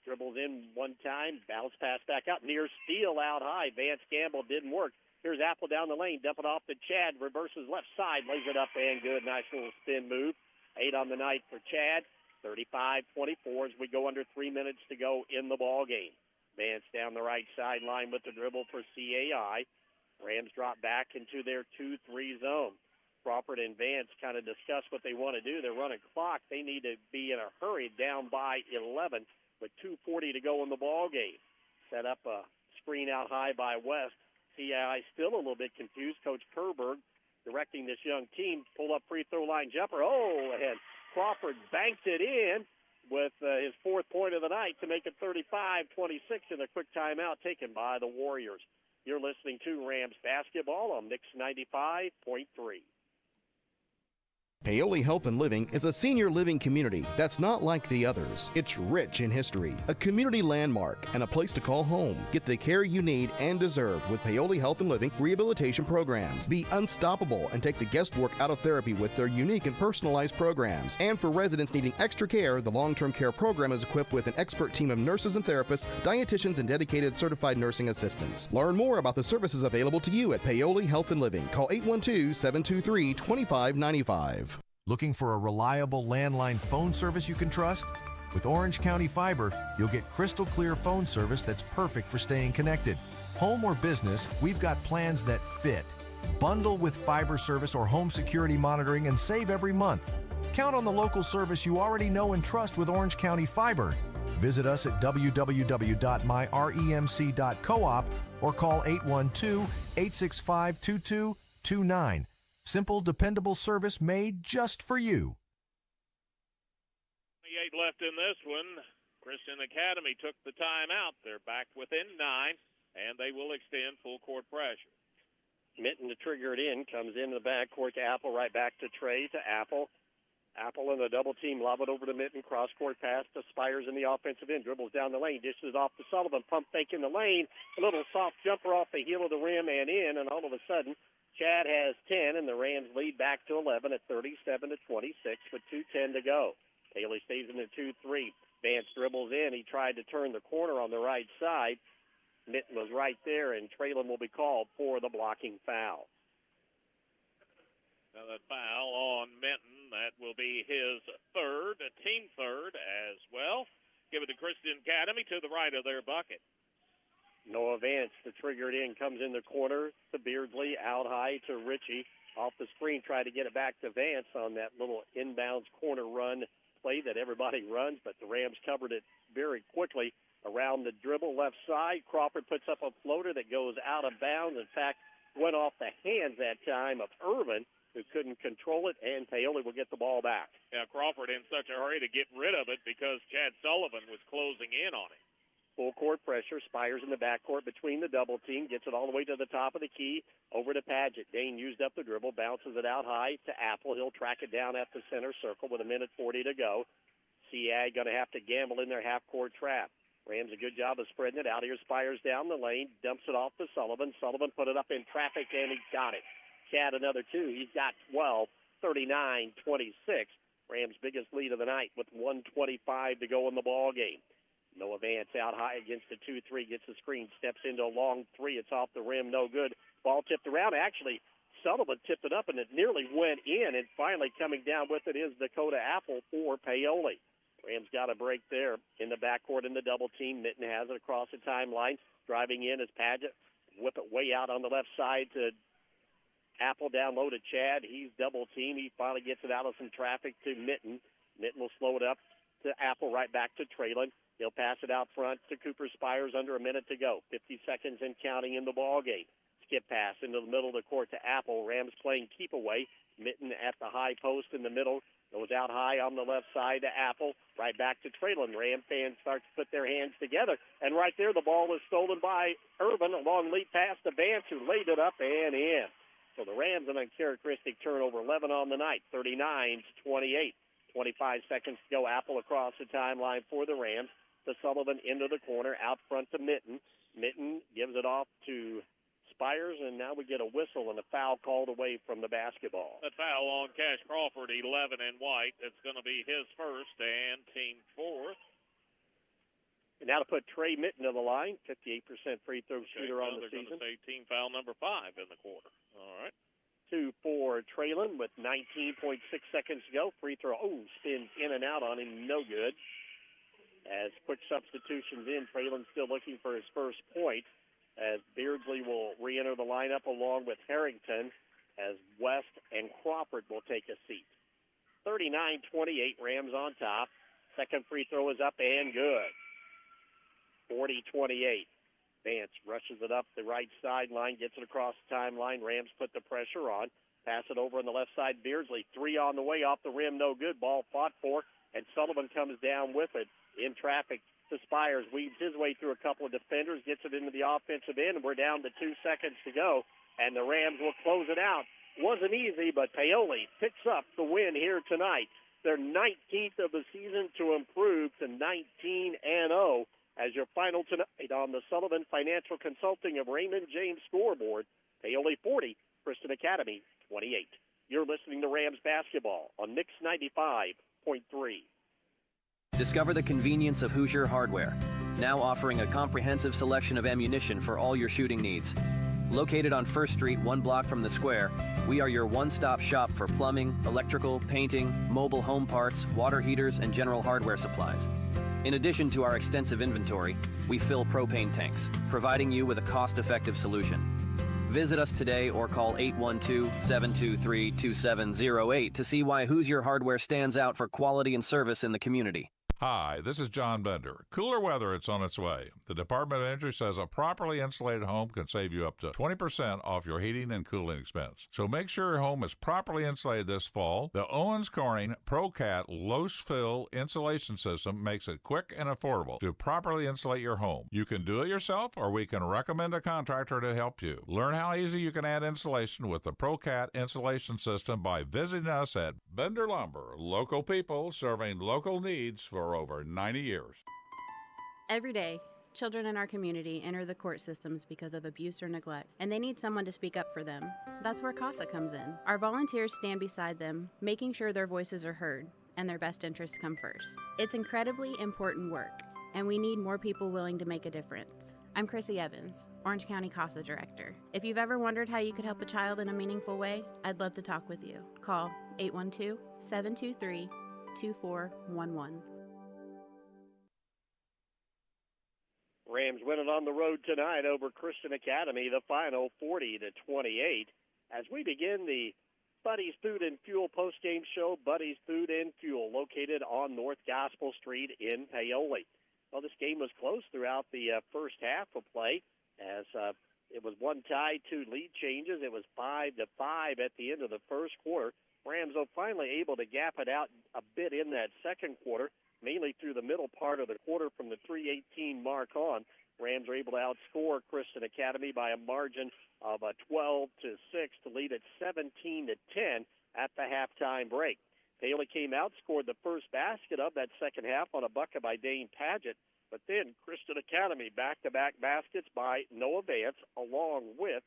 dribbles in one time, bounce pass back out, near steal out high. Vance Gamble didn't work. Here's Apple down the lane, dump it off to Chad, reverses left side, lays it up and good. Nice little spin move. 8 on the night for Chad. 35-24 as we go under 3 minutes to go in the ball game. Vance down the right sideline with the dribble for CAI. Rams drop back into their 2-3 zone. Crawford and Vance kind of discuss what they want to do. They're running clock. They need to be in a hurry, down by 11 with 2:40 to go in the ball game. Set up a screen out high by West. CI still a little bit confused. Coach Kerberg directing this young team. Pull up free throw line jumper. Oh, and Crawford banked it in with his fourth point of the night to make it 35-26 in a quick timeout taken by the Warriors. You're listening to Rams basketball on Mix 95.3. Paoli Health and Living is a senior living community that's not like the others. It's rich in history, a community landmark, and a place to call home. Get the care you need and deserve with Paoli Health and Living rehabilitation programs. Be unstoppable and take the guesswork out of therapy with their unique and personalized programs. And for residents needing extra care, the long-term care program is equipped with an expert team of nurses and therapists, dietitians, and dedicated certified nursing assistants. Learn more about the services available to you at Paoli Health and Living. Call 812-723-2595. Looking for a reliable landline phone service you can trust? With Orange County Fiber, you'll get crystal clear phone service that's perfect for staying connected. Home or business, we've got plans that fit. Bundle with fiber service or home security monitoring and save every month. Count on the local service you already know and trust with Orange County Fiber. Visit us at www.myremc.coop or call 812-865-2229. Simple, dependable service made just for you. 28 left in this one. Christian Academy took the timeout. They're back within 9, and they will extend full court pressure. Minton to trigger it in, comes into the backcourt to Apple, right back to Trey to Apple. Apple in the double team, lob it over to Minton, cross-court pass to Spires in the offensive end, dribbles down the lane, dishes it off to Sullivan, pump fake in the lane, a little soft jumper off the heel of the rim and in, and all of a sudden, Chad has 10, and the Rams lead back to 11 at 37-26 with 2:10 to go. Haley stays in the 2-3. Vance dribbles in. He tried to turn the corner on the right side. Minton was right there, and Traylon will be called for the blocking foul. Another foul on Minton. That will be his third, a team third as well. Give it to Christian Academy to the right of their bucket. Noah Vance to trigger it in, comes in the corner to Beardsley, out high to Ritchie. Off the screen, try to get it back to Vance on that little inbounds corner run play that everybody runs, but the Rams covered it very quickly around the dribble left side. Crawford puts up a floater that goes out of bounds. In fact, went off the hands that time of Irvin, who couldn't control it, and Paoli will get the ball back. Yeah, Crawford in such a hurry to get rid of it because Chad Sullivan was closing in on him. Full court pressure. Spires in the backcourt between the double team. Gets it all the way to the top of the key. Over to Padgett. Dane used up the dribble. Bounces it out high to Apple. He'll track it down at the center circle with 1:40 to go. CI going to have to gamble in their half-court trap. Rams a good job of spreading it out. Here's Spires down the lane. Dumps it off to Sullivan. Sullivan put it up in traffic, and he got it. Chad another 2. He's got 12. 39-26. Rams' biggest lead of the night with 1:25 to go in the ball game. Noah Vance out high against the 2-3, gets the screen, steps into a long 3. It's off the rim, no good. Ball tipped around. Actually, Sullivan tipped it up, and it nearly went in. And finally coming down with it is Dakota Apple for Paoli. Rams got a break there in the backcourt in the double team. Minton has it across the timeline. Driving in is Padgett. Whip it way out on the left side to Apple, down low to Chad. He's double team. He finally gets it out of some traffic to Minton. Minton will slow it up to Apple, right back to Traylon. He'll pass it out front to Cooper Spires, under a minute to go. 50 seconds and counting in the ball game. Skip pass into the middle of the court to Apple. Rams playing keep away. Minton at the high post in the middle. Goes out high on the left side to Apple. Right back to Traylon. Ram fans start to put their hands together. And right there, the ball is stolen by Irvin. A long lead pass to Vance, who laid it up and in. So the Rams, an uncharacteristic turnover, 11 on the night, 39-28. 25 seconds to go. Apple across the timeline for the Rams. To Sullivan into the corner, out front to Minton. Minton gives it off to Spires, and now we get a whistle and a foul called away from the basketball. A foul on Cash Crawford, 11 in white. It's going to be his first and team fourth. And now to put Trey Minton on the line, 58% free throw shooter on the season. They're going to say team foul number 5 in the quarter. All right. 2 for Traylon with 19.6 seconds to go. Free throw, spins in and out on him, no good. As quick substitutions in, Traylon still looking for his first point. as Beardsley will re-enter the lineup along with Harrington, as West and Crawford will take a seat. 39-28, Rams on top. Second free throw is up and good. 40-28. Vance rushes it up the right sideline, gets it across the timeline. Rams put the pressure on. Pass it over on the left side. Beardsley, three on the way, off the rim, no good. Ball fought for, and Sullivan comes down with it. In traffic to Spires, weaves his way through a couple of defenders, gets it into the offensive end, and we're down to 2 seconds to go, and the Rams will close it out. Wasn't easy, but Paoli picks up the win here tonight. Their 19th of the season to improve to 19-0 as your final tonight on the Sullivan Financial Consulting of Raymond James scoreboard. Paoli 40, Christian Academy 28. You're listening to Rams basketball on Mix 95.3. Discover the convenience of Hoosier Hardware, now offering a comprehensive selection of ammunition for all your shooting needs. Located on 1st Street, 1 block from the square, we are your one-stop shop for plumbing, electrical, painting, mobile home parts, water heaters, and general hardware supplies. In addition to our extensive inventory, we fill propane tanks, providing you with a cost-effective solution. Visit us today or call 812-723-2708 to see why Hoosier Hardware stands out for quality and service in the community. Hi, this is John Bender. Cooler weather, it's on its way. The Department of Energy says a properly insulated home can save you up to 20% off your heating and cooling expense. So make sure your home is properly insulated this fall. The Owens Corning ProCat Low-Fill Insulation System makes it quick and affordable to properly insulate your home. You can do it yourself, or we can recommend a contractor to help you. Learn how easy you can add insulation with the ProCat Insulation System by visiting us at Bender Lumber. Local people serving local needs for over 90 years. Every day, children in our community enter the court systems because of abuse or neglect, and they need someone to speak up for them. That's where CASA comes in. Our volunteers stand beside them, making sure their voices are heard and their best interests come first. It's incredibly important work, and we need more people willing to make a difference. I'm Chrissy Evans, Orange County CASA Director. If you've ever wondered how you could help a child in a meaningful way, I'd love to talk with you. Call 812-723-2411. Rams win it on the road tonight over Christian Academy, the final 40-28. As we begin the Buddy's Food and Fuel postgame show, Buddy's Food and Fuel, located on North Gospel Street in Paoli. Well, this game was close throughout the first half of play, as it was one tie, 2 lead changes. It was 5-5 at the end of the first quarter. Rams are finally able to gap it out a bit in that second quarter, mainly through the middle part of the quarter from the 3:18 mark on. Rams are able to outscore Christian Academy by a margin of 12-6 to lead at 17-10 at the halftime break. Paoli came out, scored the first basket of that second half on a bucket by Dane Padgett, but then Christian Academy back-to-back baskets by Noah Vance along with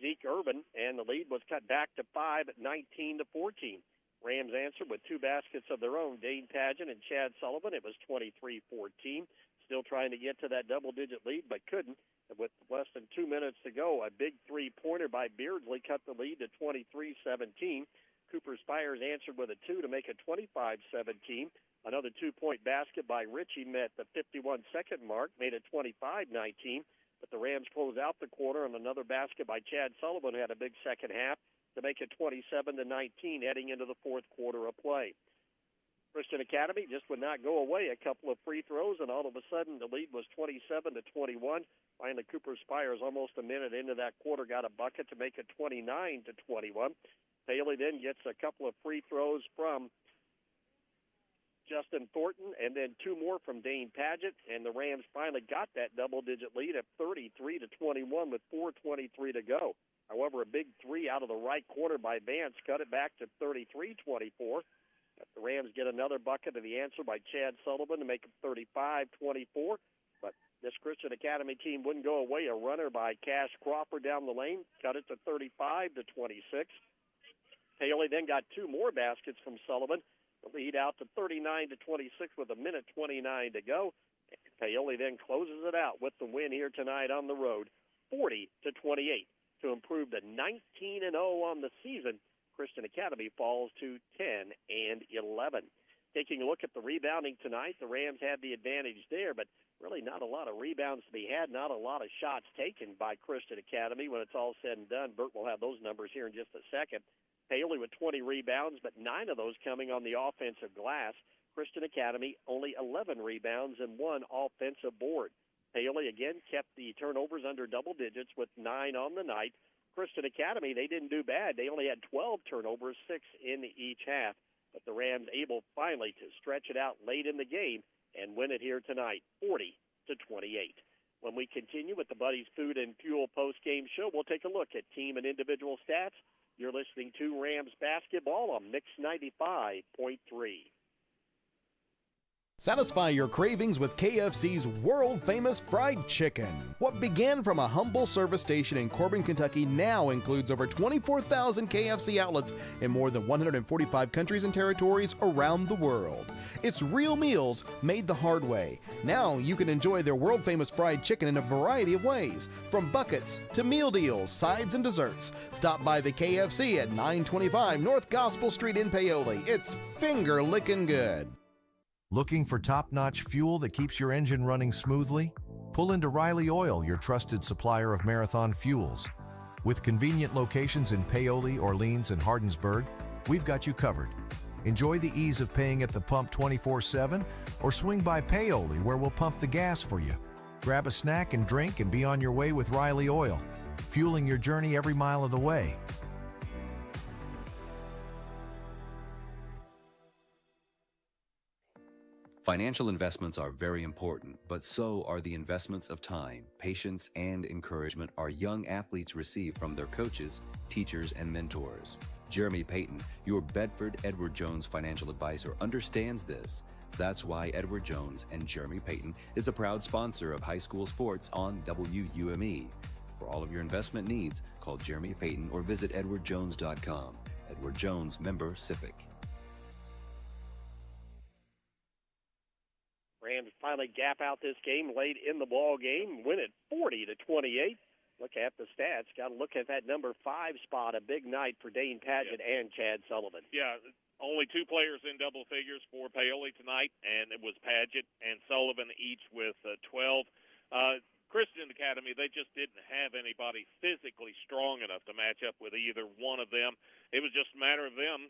Zeke Urban, and the lead was cut back to 5 at 19-14. Rams answered with 2 baskets of their own, Dane Padgett and Chad Sullivan. It was 23-14. Still trying to get to that double-digit lead, but couldn't. And with less than 2 minutes to go, a big three-pointer by Beardsley cut the lead to 23-17. Cooper Spires answered with a 2 to make it 25-17. Another 2-point basket by Ritchie met the 51-second mark, made it 25-19. But the Rams close out the quarter, and another basket by Chad Sullivan had a big second half to make it 27-19 heading into the fourth quarter of play. Christian Academy just would not go away. A couple of free throws, and all of a sudden the lead was 27-21. Finally, Cooper Spires, almost a minute into that quarter, got a bucket to make it 29-21. Paoli then gets a couple of free throws from Justin Thornton, and then 2 more from Dane Padgett, and the Rams finally got that double-digit lead at 33-21 with 4:23 to go. However, a big 3 out of the right corner by Vance cut it back to 33-24. The Rams get another bucket of the answer by Chad Sullivan to make it 35-24. But this Christian Academy team wouldn't go away. A runner by Cash Crawford down the lane cut it to 35-26. Paoli then got 2 more baskets from Sullivan. The lead out to 39-26 with a minute 29 to go. Paoli then closes it out with the win here tonight on the road, 40-28. To improve to 19-0 on the season, Christian Academy falls to 10-11. Taking a look at the rebounding tonight, the Rams had the advantage there, but really not a lot of rebounds to be had, not a lot of shots taken by Christian Academy. When it's all said and done, Bert will have those numbers here in just a second. Paoli with 20 rebounds, but 9 of those coming on the offensive glass. Christian Academy only 11 rebounds and 1 offensive board. Paoli again kept the turnovers under double digits with 9 on the night. Christian Academy, they didn't do bad. They only had 12 turnovers, 6 in each half. But the Rams able finally to stretch it out late in the game and win it here tonight, 40-28. When we continue with the Buddies Food and Fuel post-game show, we'll take a look at team and individual stats. You're listening to Rams basketball on Mix 95.3. Satisfy your cravings with KFC's world-famous fried chicken. What began from a humble service station in Corbin, Kentucky now includes over 24,000 KFC outlets in more than 145 countries and territories around the world. It's real meals made the hard way. Now you can enjoy their world-famous fried chicken in a variety of ways, from buckets to meal deals, sides, and desserts. Stop by the KFC at 925 North Gospel Street in Paoli. It's finger-licking good. Looking for top-notch fuel that keeps your engine running smoothly? Pull into Riley Oil, your trusted supplier of marathon fuels. With convenient locations in Paoli, Orleans, and Hardinsburg, we've got you covered. Enjoy the ease of paying at the pump 24/7, or swing by Paoli where we'll pump the gas for you. Grab a snack and drink and be on your way with Riley Oil, fueling your journey every mile of the way. Financial investments are very important, but so are the investments of time, patience, and encouragement our young athletes receive from their coaches, teachers, and mentors. Jeremy Payton, your Bedford Edward Jones financial advisor, understands this. That's why Edward Jones and Jeremy Payton is a proud sponsor of high school sports on WUME. For all of your investment needs, call Jeremy Payton or visit edwardjones.com. Edward Jones, member SIPC. Rams finally gap out this game late in the ball game, win it 40-28. Look at the stats. Got to look at that number 5 spot. A big night for Dane Padgett and Chad Sullivan. Yeah, only 2 players in double figures for Paoli tonight, and it was Padgett and Sullivan, each with 12. Christian Academy, they just didn't have anybody physically strong enough to match up with either one of them. It was just a matter of them,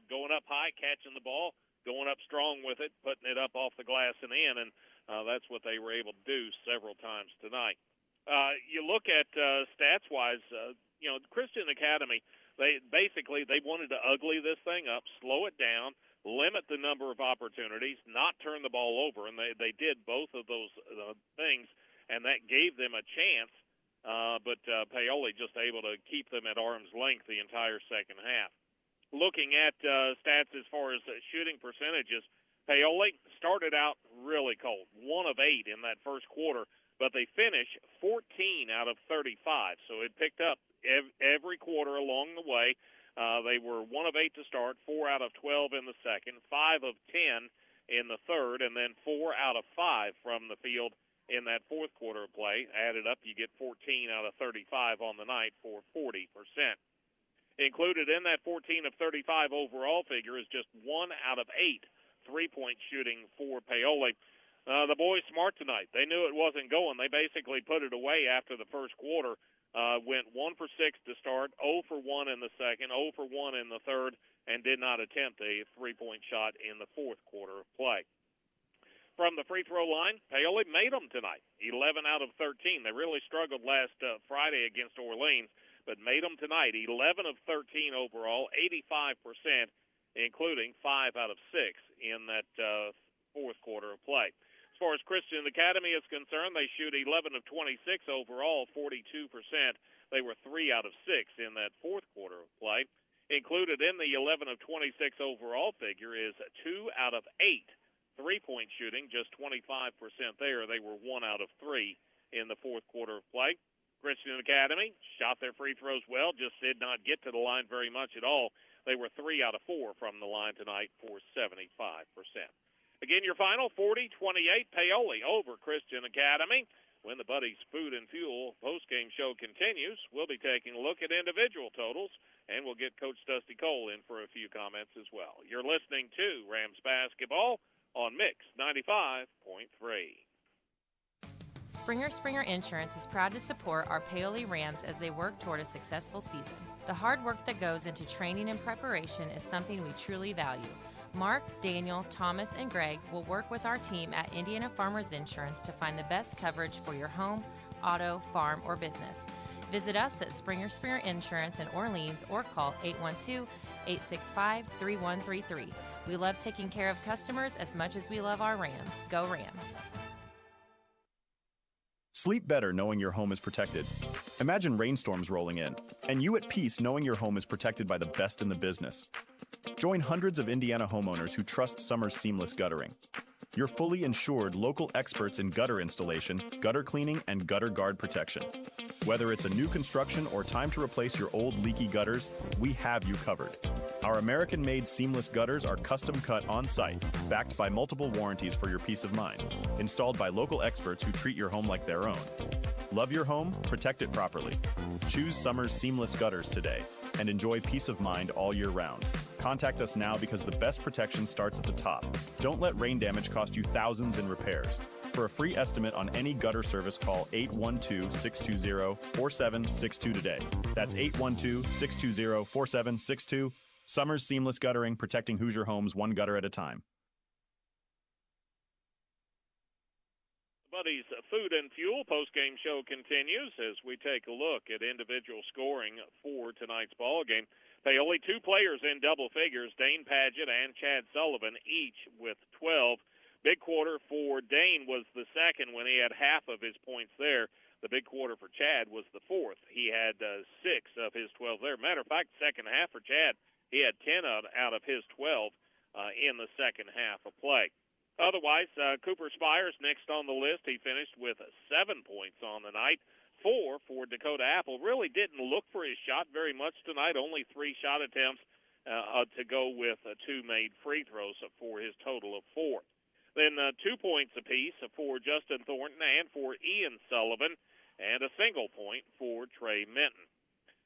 going up high, catching the ball, going up strong with it, putting it up off the glass and in, and that's what they were able to do several times tonight. You look at stats-wise, Christian Academy, they wanted to ugly this thing up, slow it down, limit the number of opportunities, not turn the ball over, and they did both of those things, and that gave them a chance, but Paoli just able to keep them at arm's length the entire second half. Looking at stats as far as shooting percentages, Paoli started out really cold, 1 of 8 in that first quarter, but they finished 14 out of 35. So it picked up every quarter along the way. They were 1 of 8 to start, 4 out of 12 in the second, 5 of 10 in the third, and then 4 out of 5 from the field in that fourth quarter of play. Added up, you get 14 out of 35 on the night for 40%. Included in that 14 of 35 overall figure is just 1 out of 8 3-point shooting for Paoli. The boys smart tonight. They knew it wasn't going. They basically put it away after the first quarter. Went 1 for 6 to start, 0 for 1 in the second, 0 for 1 in the third, and did not attempt a 3-point shot in the fourth quarter of play. From the free throw line, Paoli made them tonight, 11 out of 13. They really struggled last Friday against Orleans, but made them tonight, 11 of 13 overall, 85%, including 5 out of 6 in that fourth quarter of play. As far as Christian Academy is concerned, they shoot 11 of 26 overall, 42%. They were 3 out of 6 in that fourth quarter of play. Included in the 11 of 26 overall figure is 2 out of 8 3-point shooting, just 25% there. They were 1 out of 3 in the fourth quarter of play. Christian Academy shot their free throws well, just did not get to the line very much at all. They were 3 out of 4 from the line tonight for 75%. Again, your final 40-28, Paoli over Christian Academy. When the Buddies Food and Fuel postgame show continues, we'll be taking a look at individual totals and we'll get Coach Dusty Cole in for a few comments as well. You're listening to Rams Basketball on Mix 95.3. Springer Insurance is proud to support our Paoli Rams as they work toward a successful season. The hard work that goes into training and preparation is something we truly value. Mark, Daniel, Thomas, and Greg will work with our team at Indiana Farmers Insurance to find the best coverage for your home, auto, farm, or business. Visit us at Springer Insurance in Orleans or call 812-865-3133. We love taking care of customers as much as we love our Rams. Go Rams! Sleep better knowing your home is protected. Imagine rainstorms rolling in, and you at peace knowing your home is protected by the best in the business. Join hundreds of Indiana homeowners who trust Summers Seamless Guttering. Your fully insured local experts in gutter installation, gutter cleaning, and gutter guard protection. Whether it's a new construction or time to replace your old leaky gutters, we have you covered. Our American-made seamless gutters are custom cut on-site, backed by multiple warranties for your peace of mind, installed by local experts who treat your home like their own. Love your home, protect it properly. Choose Summers Seamless Gutters today and enjoy peace of mind all year round. Contact us now because the best protection starts at the top. Don't let rain damage cost you thousands in repairs. For a free estimate on any gutter service, call 812-620-4762 today. That's 812-620-4762. Summers Seamless Guttering, protecting Hoosier homes one gutter at a time. Buddy's Food and Fuel postgame show continues as we take a look at individual scoring for tonight's ball game. Paoli, two players in double figures, Dane Padgett and Chad Sullivan, each with 12. Big quarter for Dane was the second when he had half of his points there. The big quarter for Chad was the fourth. He had 6 of his 12 there. Matter of fact, second half for Chad, he had 10 out of his 12 in the second half of play. Otherwise, Cooper Spires next on the list. He finished with 7 points on the night. 4 for Dakota Apple. Really didn't look for his shot very much tonight. Only 3 shot attempts to go with 2 made free throws for his total of 4. Then 2 points apiece for Justin Thornton and for Ian Sullivan, and a single point for Trey Minton.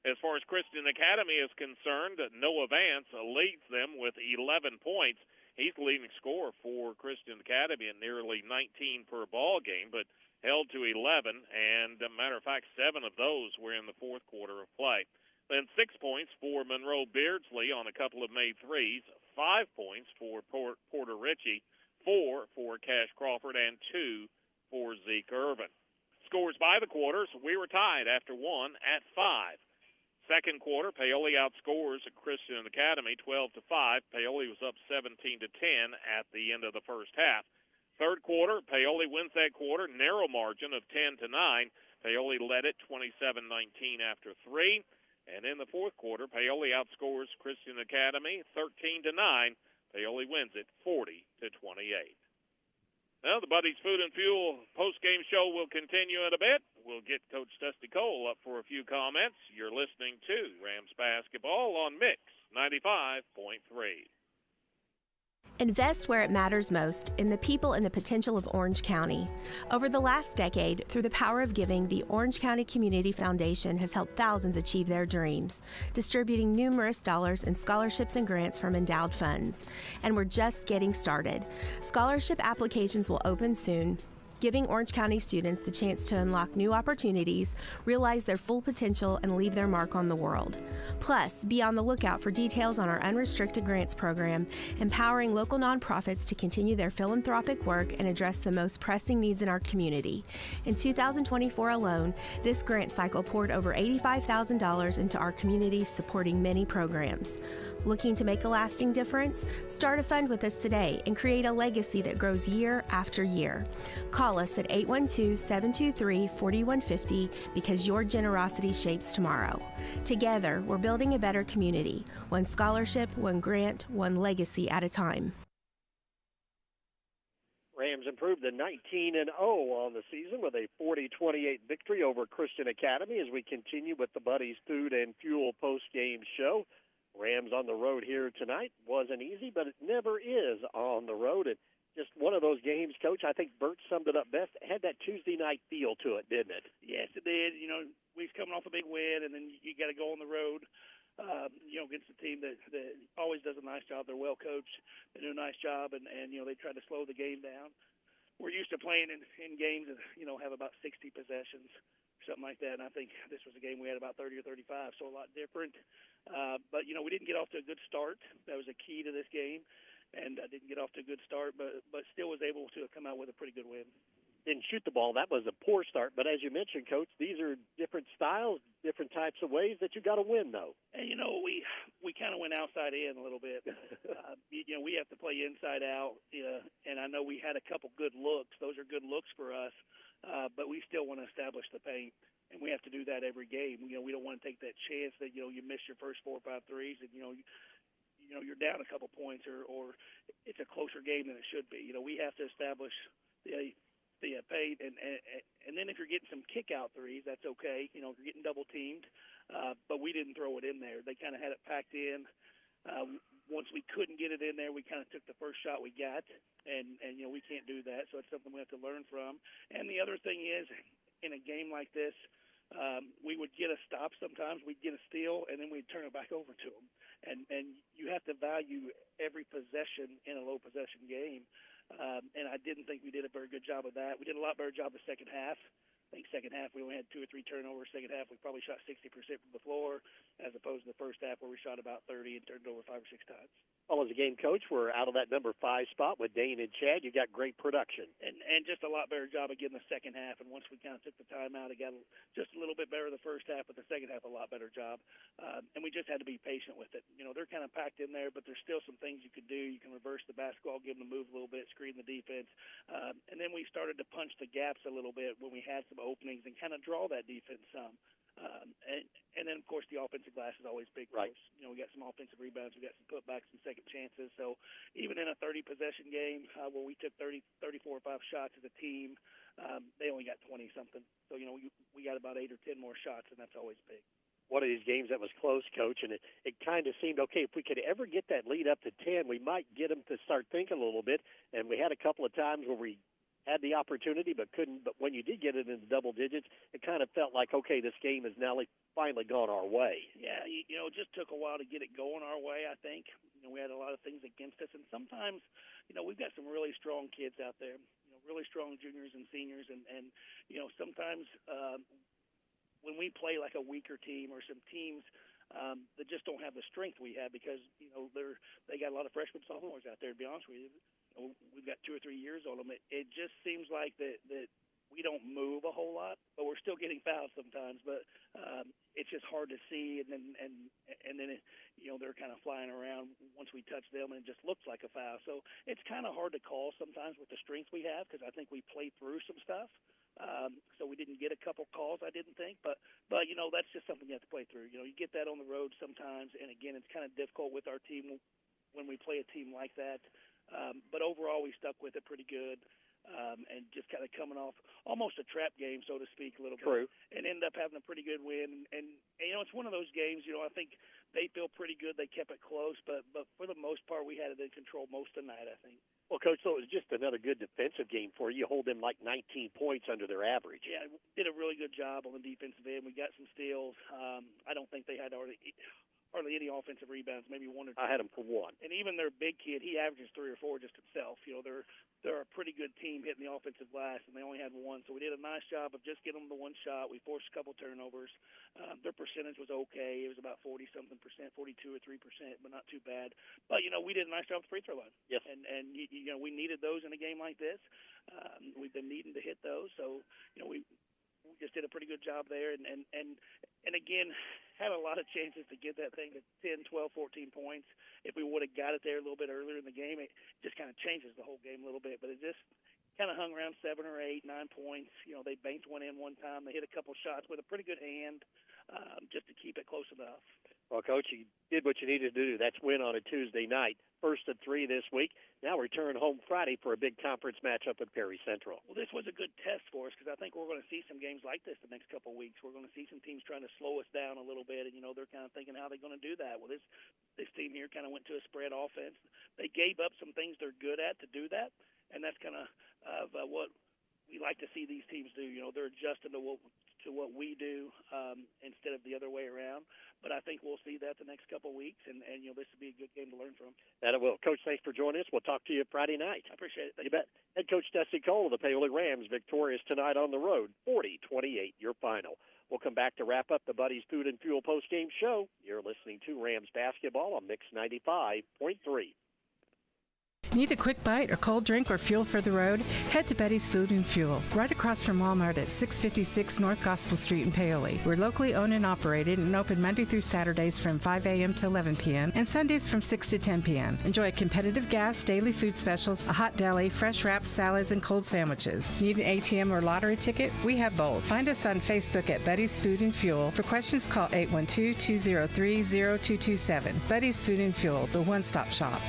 As far as Christian Academy is concerned, Noah Vance leads them with 11 points. He's the leading scorer for Christian Academy at nearly 19 per ball game, but held to 11, and matter of fact, 7 of those were in the fourth quarter of play. Then 6 points for Monroe Beardsley on a couple of made threes, 5 points for Porter Ritchie, 4 for Cash Crawford, and 2 for Zeke Irvin. Scores by the quarters, we were tied after 1 at 5. Second quarter, Paoli outscores Christian Academy 12-5. Paoli was up 17-10 at the end of the first half. Third quarter, Paoli wins that quarter, narrow margin of 10-9. Paoli led it 27-19 after 3. And in the fourth quarter, Paoli outscores Christian Academy 13-9. Paoli wins it 40-28. Well, the Buddy's Food and Fuel post-game show will continue in a bit. We'll get Coach Dusty Cole up for a few comments. You're listening to Rams Basketball on Mix 95.3. Invest where it matters most, in the people and the potential of Orange County. Over the last decade, through the power of giving, the Orange County Community Foundation has helped thousands achieve their dreams, distributing numerous dollars in scholarships and grants from endowed funds. And we're just getting started. Scholarship applications will open soon, giving Orange County students the chance to unlock new opportunities, realize their full potential, and leave their mark on the world. Plus, be on the lookout for details on our unrestricted grants program, empowering local nonprofits to continue their philanthropic work and address the most pressing needs in our community. In 2024 alone, this grant cycle poured over $85,000 into our community, supporting many programs. Looking to make a lasting difference? Start a fund with us today and create a legacy that grows year after year. Call us at 812-723-4150 because your generosity shapes tomorrow. Together, we're building a better community, one scholarship, one grant, one legacy at a time. Rams improved to 19-0 on the season with a 40-28 victory over Christian Academy as we continue with the Buddy's Food and Fuel post-game show. Rams on the road here tonight. Wasn't easy, but it never is on the road. And just one of those games, Coach, I think Bert summed it up best. It had that Tuesday night feel to it, didn't it? Yes, it did. You know, we're coming off a big win, and then you got to go on the road against a team that always does a nice job. They're well coached. They do a nice job, and they try to slow the game down. We're used to playing in games that, have about 60 possessions, something like that. And I think this was a game we had about 30 or 35, so a lot different. But, we didn't get off to a good start. That was a key to this game. And I didn't get off to a good start, but still was able to come out with a pretty good win. Didn't shoot the ball. That was a poor start. But as you mentioned, Coach, these are different styles, different types of ways that you got to win, though. And, we kind of went outside in a little bit. We have to play inside out. And I know we had a couple good looks. Those are good looks for us. But we still want to establish the paint. And we have to do that every game. We don't want to take that chance that, you miss your first 4 or 5 threes and, you're down a couple points or it's a closer game than it should be. We have to establish the paint, and then if you're getting some kick-out threes, that's okay. If you're getting double-teamed, but we didn't throw it in there. They kind of had it packed in. Once we couldn't get it in there, we kind of took the first shot we got, and we can't do that, so it's something we have to learn from. And the other thing is, in a game like this, we would get a stop sometimes, we'd get a steal, and then we'd turn it back over to them. And you have to value every possession in a low-possession game. And I didn't think we did a very good job of that. We did a lot better job the second half. I think second half we only had 2 or 3 turnovers. Second half we probably shot 60% from the floor, as opposed to the first half where we shot about 30 and turned it over 5 or 6 times. Well, as a game coach, we're out of that number 5 spot with Dane and Chad. You got great production. And just a lot better job again the second half. And once we kind of took the time out, it got just a little bit better the first half, but the second half a lot better job. And we just had to be patient with it. They're kind of packed in there, but there's still some things you could do. You can reverse the basketball, give them a move a little bit, screen the defense. And then we started to punch the gaps a little bit when we had some openings and kind of draw that defense some. And then, of course, the offensive glass is always big. Right. We got some offensive rebounds. We got some putbacks and second chances. So even in a 30-possession game where we took 34 or 5 shots as a team, they only got 20-something. So, we got about 8 or 10 more shots, and that's always big. One of these games that was close, Coach, and it kind of seemed, okay, if we could ever get that lead up to 10, we might get them to start thinking a little bit. And we had a couple of times where we had the opportunity but couldn't. But when you did get it into double digits, it kind of felt like, okay, this game has now finally gone our way. Yeah, it just took a while to get it going our way, I think. We had a lot of things against us. And sometimes, we've got some really strong kids out there, really strong juniors and seniors. And sometimes when we play like a weaker team or some teams that just don't have the strength we have because, they got a lot of freshmen, sophomores out there, to be honest with you. We've got 2 or 3 years on them. It just seems like that we don't move a whole lot, but we're still getting fouled sometimes. But it's just hard to see, and then they're kind of flying around once we touch them, and it just looks like a foul. So it's kind of hard to call sometimes with the strength we have because I think we play through some stuff. So we didn't get a couple calls, I didn't think, but that's just something you have to play through. You get that on the road sometimes, and again, it's kind of difficult with our team when we play a team like that. But overall, we stuck with it pretty good, and just kind of coming off almost a trap game, so to speak, a little True. bit, and ended up having a pretty good win. And it's one of those games. I think they feel pretty good. They kept it close, but for the most part, we had it in control most of the night, I think. Well, Coach, so it was just another good defensive game for you. You hold them like 19 points under their average. Yeah, did a really good job on the defensive end. We got some steals. I don't think they had hardly any offensive rebounds, maybe 1 or 2. I had them for 1. And even their big kid, he averages 3 or 4 just himself. They're a pretty good team hitting the offensive glass, and they only had 1. So we did a nice job of just getting them the 1 shot. We forced a couple turnovers. Their percentage was okay. It was about 40-something percent, 42 or 3%, but not too bad. But, we did a nice job at the free throw line. Yes. And we needed those in a game like this. We've been needing to hit those. So, we just did a pretty good job there. And again, had a lot of chances to get that thing to 10, 12, 14 points. If we would have got it there a little bit earlier in the game, it just kind of changes the whole game a little bit. But it just kind of hung around 7 or 8, 9 points. They banked one in one time. They hit a couple shots with a pretty good hand just to keep it close enough. Well, Coach, you did what you needed to do. That's win on a Tuesday night. First of 3 this week. Now return home Friday for a big conference matchup with Perry Central. Well, this was a good test for us because I think we're going to see some games like this the next couple of weeks. We're going to see some teams trying to slow us down a little bit, and, they're kind of thinking how they're going to do that. Well, this team here kind of went to a spread offense. They gave up some things they're good at to do that, and that's kind of what we like to see these teams do. They're adjusting to to what we do instead of the other way around. But I think we'll see that the next couple of weeks, and this will be a good game to learn from. That it will. Coach, thanks for joining us. We'll talk to you Friday night. I appreciate it. You bet. Head coach Dusty Cole of the Paoli Rams victorious tonight on the road, 40-28, your final. We'll come back to wrap up the Buddy's Food and Fuel postgame show. You're listening to Rams basketball on Mix 95.3. Need a quick bite or cold drink or fuel for the road? Head to Betty's Food and Fuel, right across from Walmart at 656 North Gospel Street in Paoli. We're locally owned and operated and open Monday through Saturdays from 5 a.m. to 11 p.m. and Sundays from 6 to 10 p.m. Enjoy competitive gas, daily food specials, a hot deli, fresh wraps, salads, and cold sandwiches. Need an ATM or lottery ticket? We have both. Find us on Facebook at Betty's Food and Fuel. For questions, call 812-203-0227. Betty's Food and Fuel, the one-stop shop.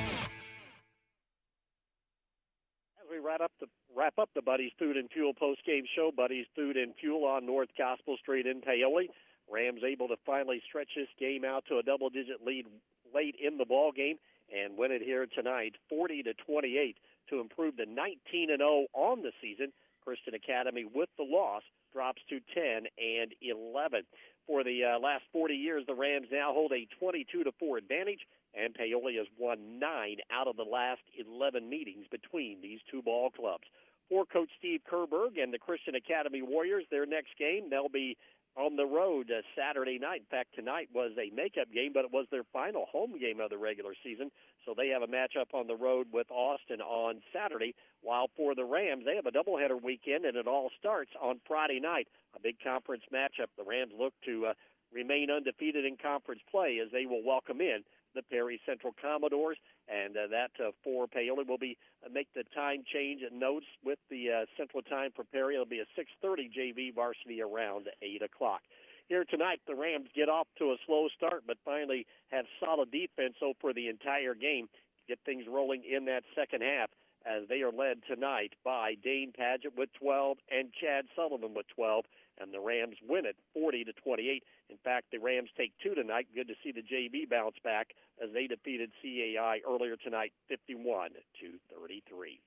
Wrap up the Buddy's Food and Fuel post-game show. Buddy's Food and Fuel on North Gospel Street in Paoli. Rams able to finally stretch this game out to a double-digit lead late in the ball game and win it here tonight, 40-28, to improve to 19-0 on the season. Christian Academy, with the loss, drops to 10-11. For the last 40 years, the Rams now hold a 22-4 advantage, and Paoli has won 9 out of the last 11 meetings between these two ball clubs. For Coach Steve Kerberg and the Christian Academy Warriors, their next game, they'll be on the road Saturday night. In fact, tonight was a makeup game, but it was their final home game of the regular season. So they have a matchup on the road with Austin on Saturday. While for the Rams, they have a doubleheader weekend, and it all starts on Friday night. A big conference matchup. The Rams look to remain undefeated in conference play as they will welcome in the Perry Central Commodores, and that for Paoli will be make the time change and notes with the Central Time for Perry. It'll be a 6:30 JV varsity around 8 o'clock. Here tonight, the Rams get off to a slow start, but finally have solid defense for the entire game to get things rolling in that second half, as they are led tonight by Dane Padgett with 12 and Chad Sullivan with 12, and the Rams win it 40-28. In fact, the Rams take 2 tonight. Good to see the JV bounce back as they defeated CAI earlier tonight, 51-33.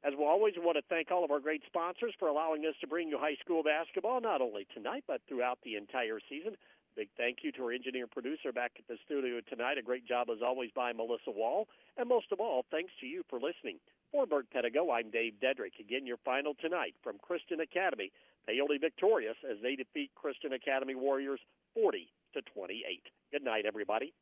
As we always, want to thank all of our great sponsors for allowing us to bring you high school basketball, not only tonight, but throughout the entire season. Big thank you to our engineer-producer back at the studio tonight. A great job, as always, by Melissa Wall. And most of all, thanks to you for listening. For Bert Pedigo, I'm Dave Dedrick. Again, your final tonight from Christian Academy. Paoli victorious as they defeat Christian Academy Warriors 40-28. Good night, everybody.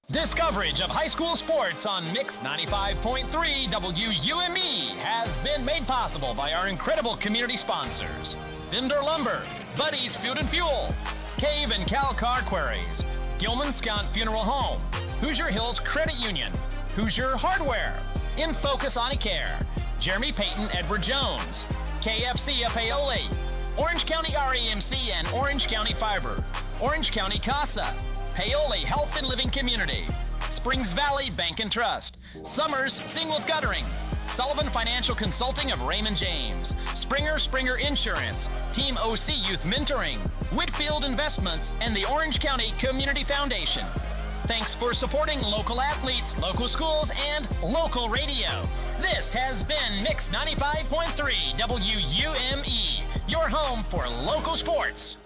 This coverage of high school sports on Mix 95.3 WUME has been made possible by our incredible community sponsors: Vendor Lumber, Buddy's Food and Fuel, Cave and Cal Car Quarries, Gilman Scott Funeral Home, Hoosier Hills Credit Union, Hoosier Hardware, In Focus Eye Care, Jeremy Payton Edward Jones, KFC of Paoli, Orange County REMC and Orange County Fiber, Orange County CASA, Paoli Health and Living Community, Springs Valley Bank and Trust, Summers Singles Guttering, Sullivan Financial Consulting of Raymond James, Springer Insurance, Team OC Youth Mentoring, Whitfield Investments, and the Orange County Community Foundation. Thanks for supporting local athletes, local schools, and local radio. This has been Mix 95.3 WUME, your home for local sports.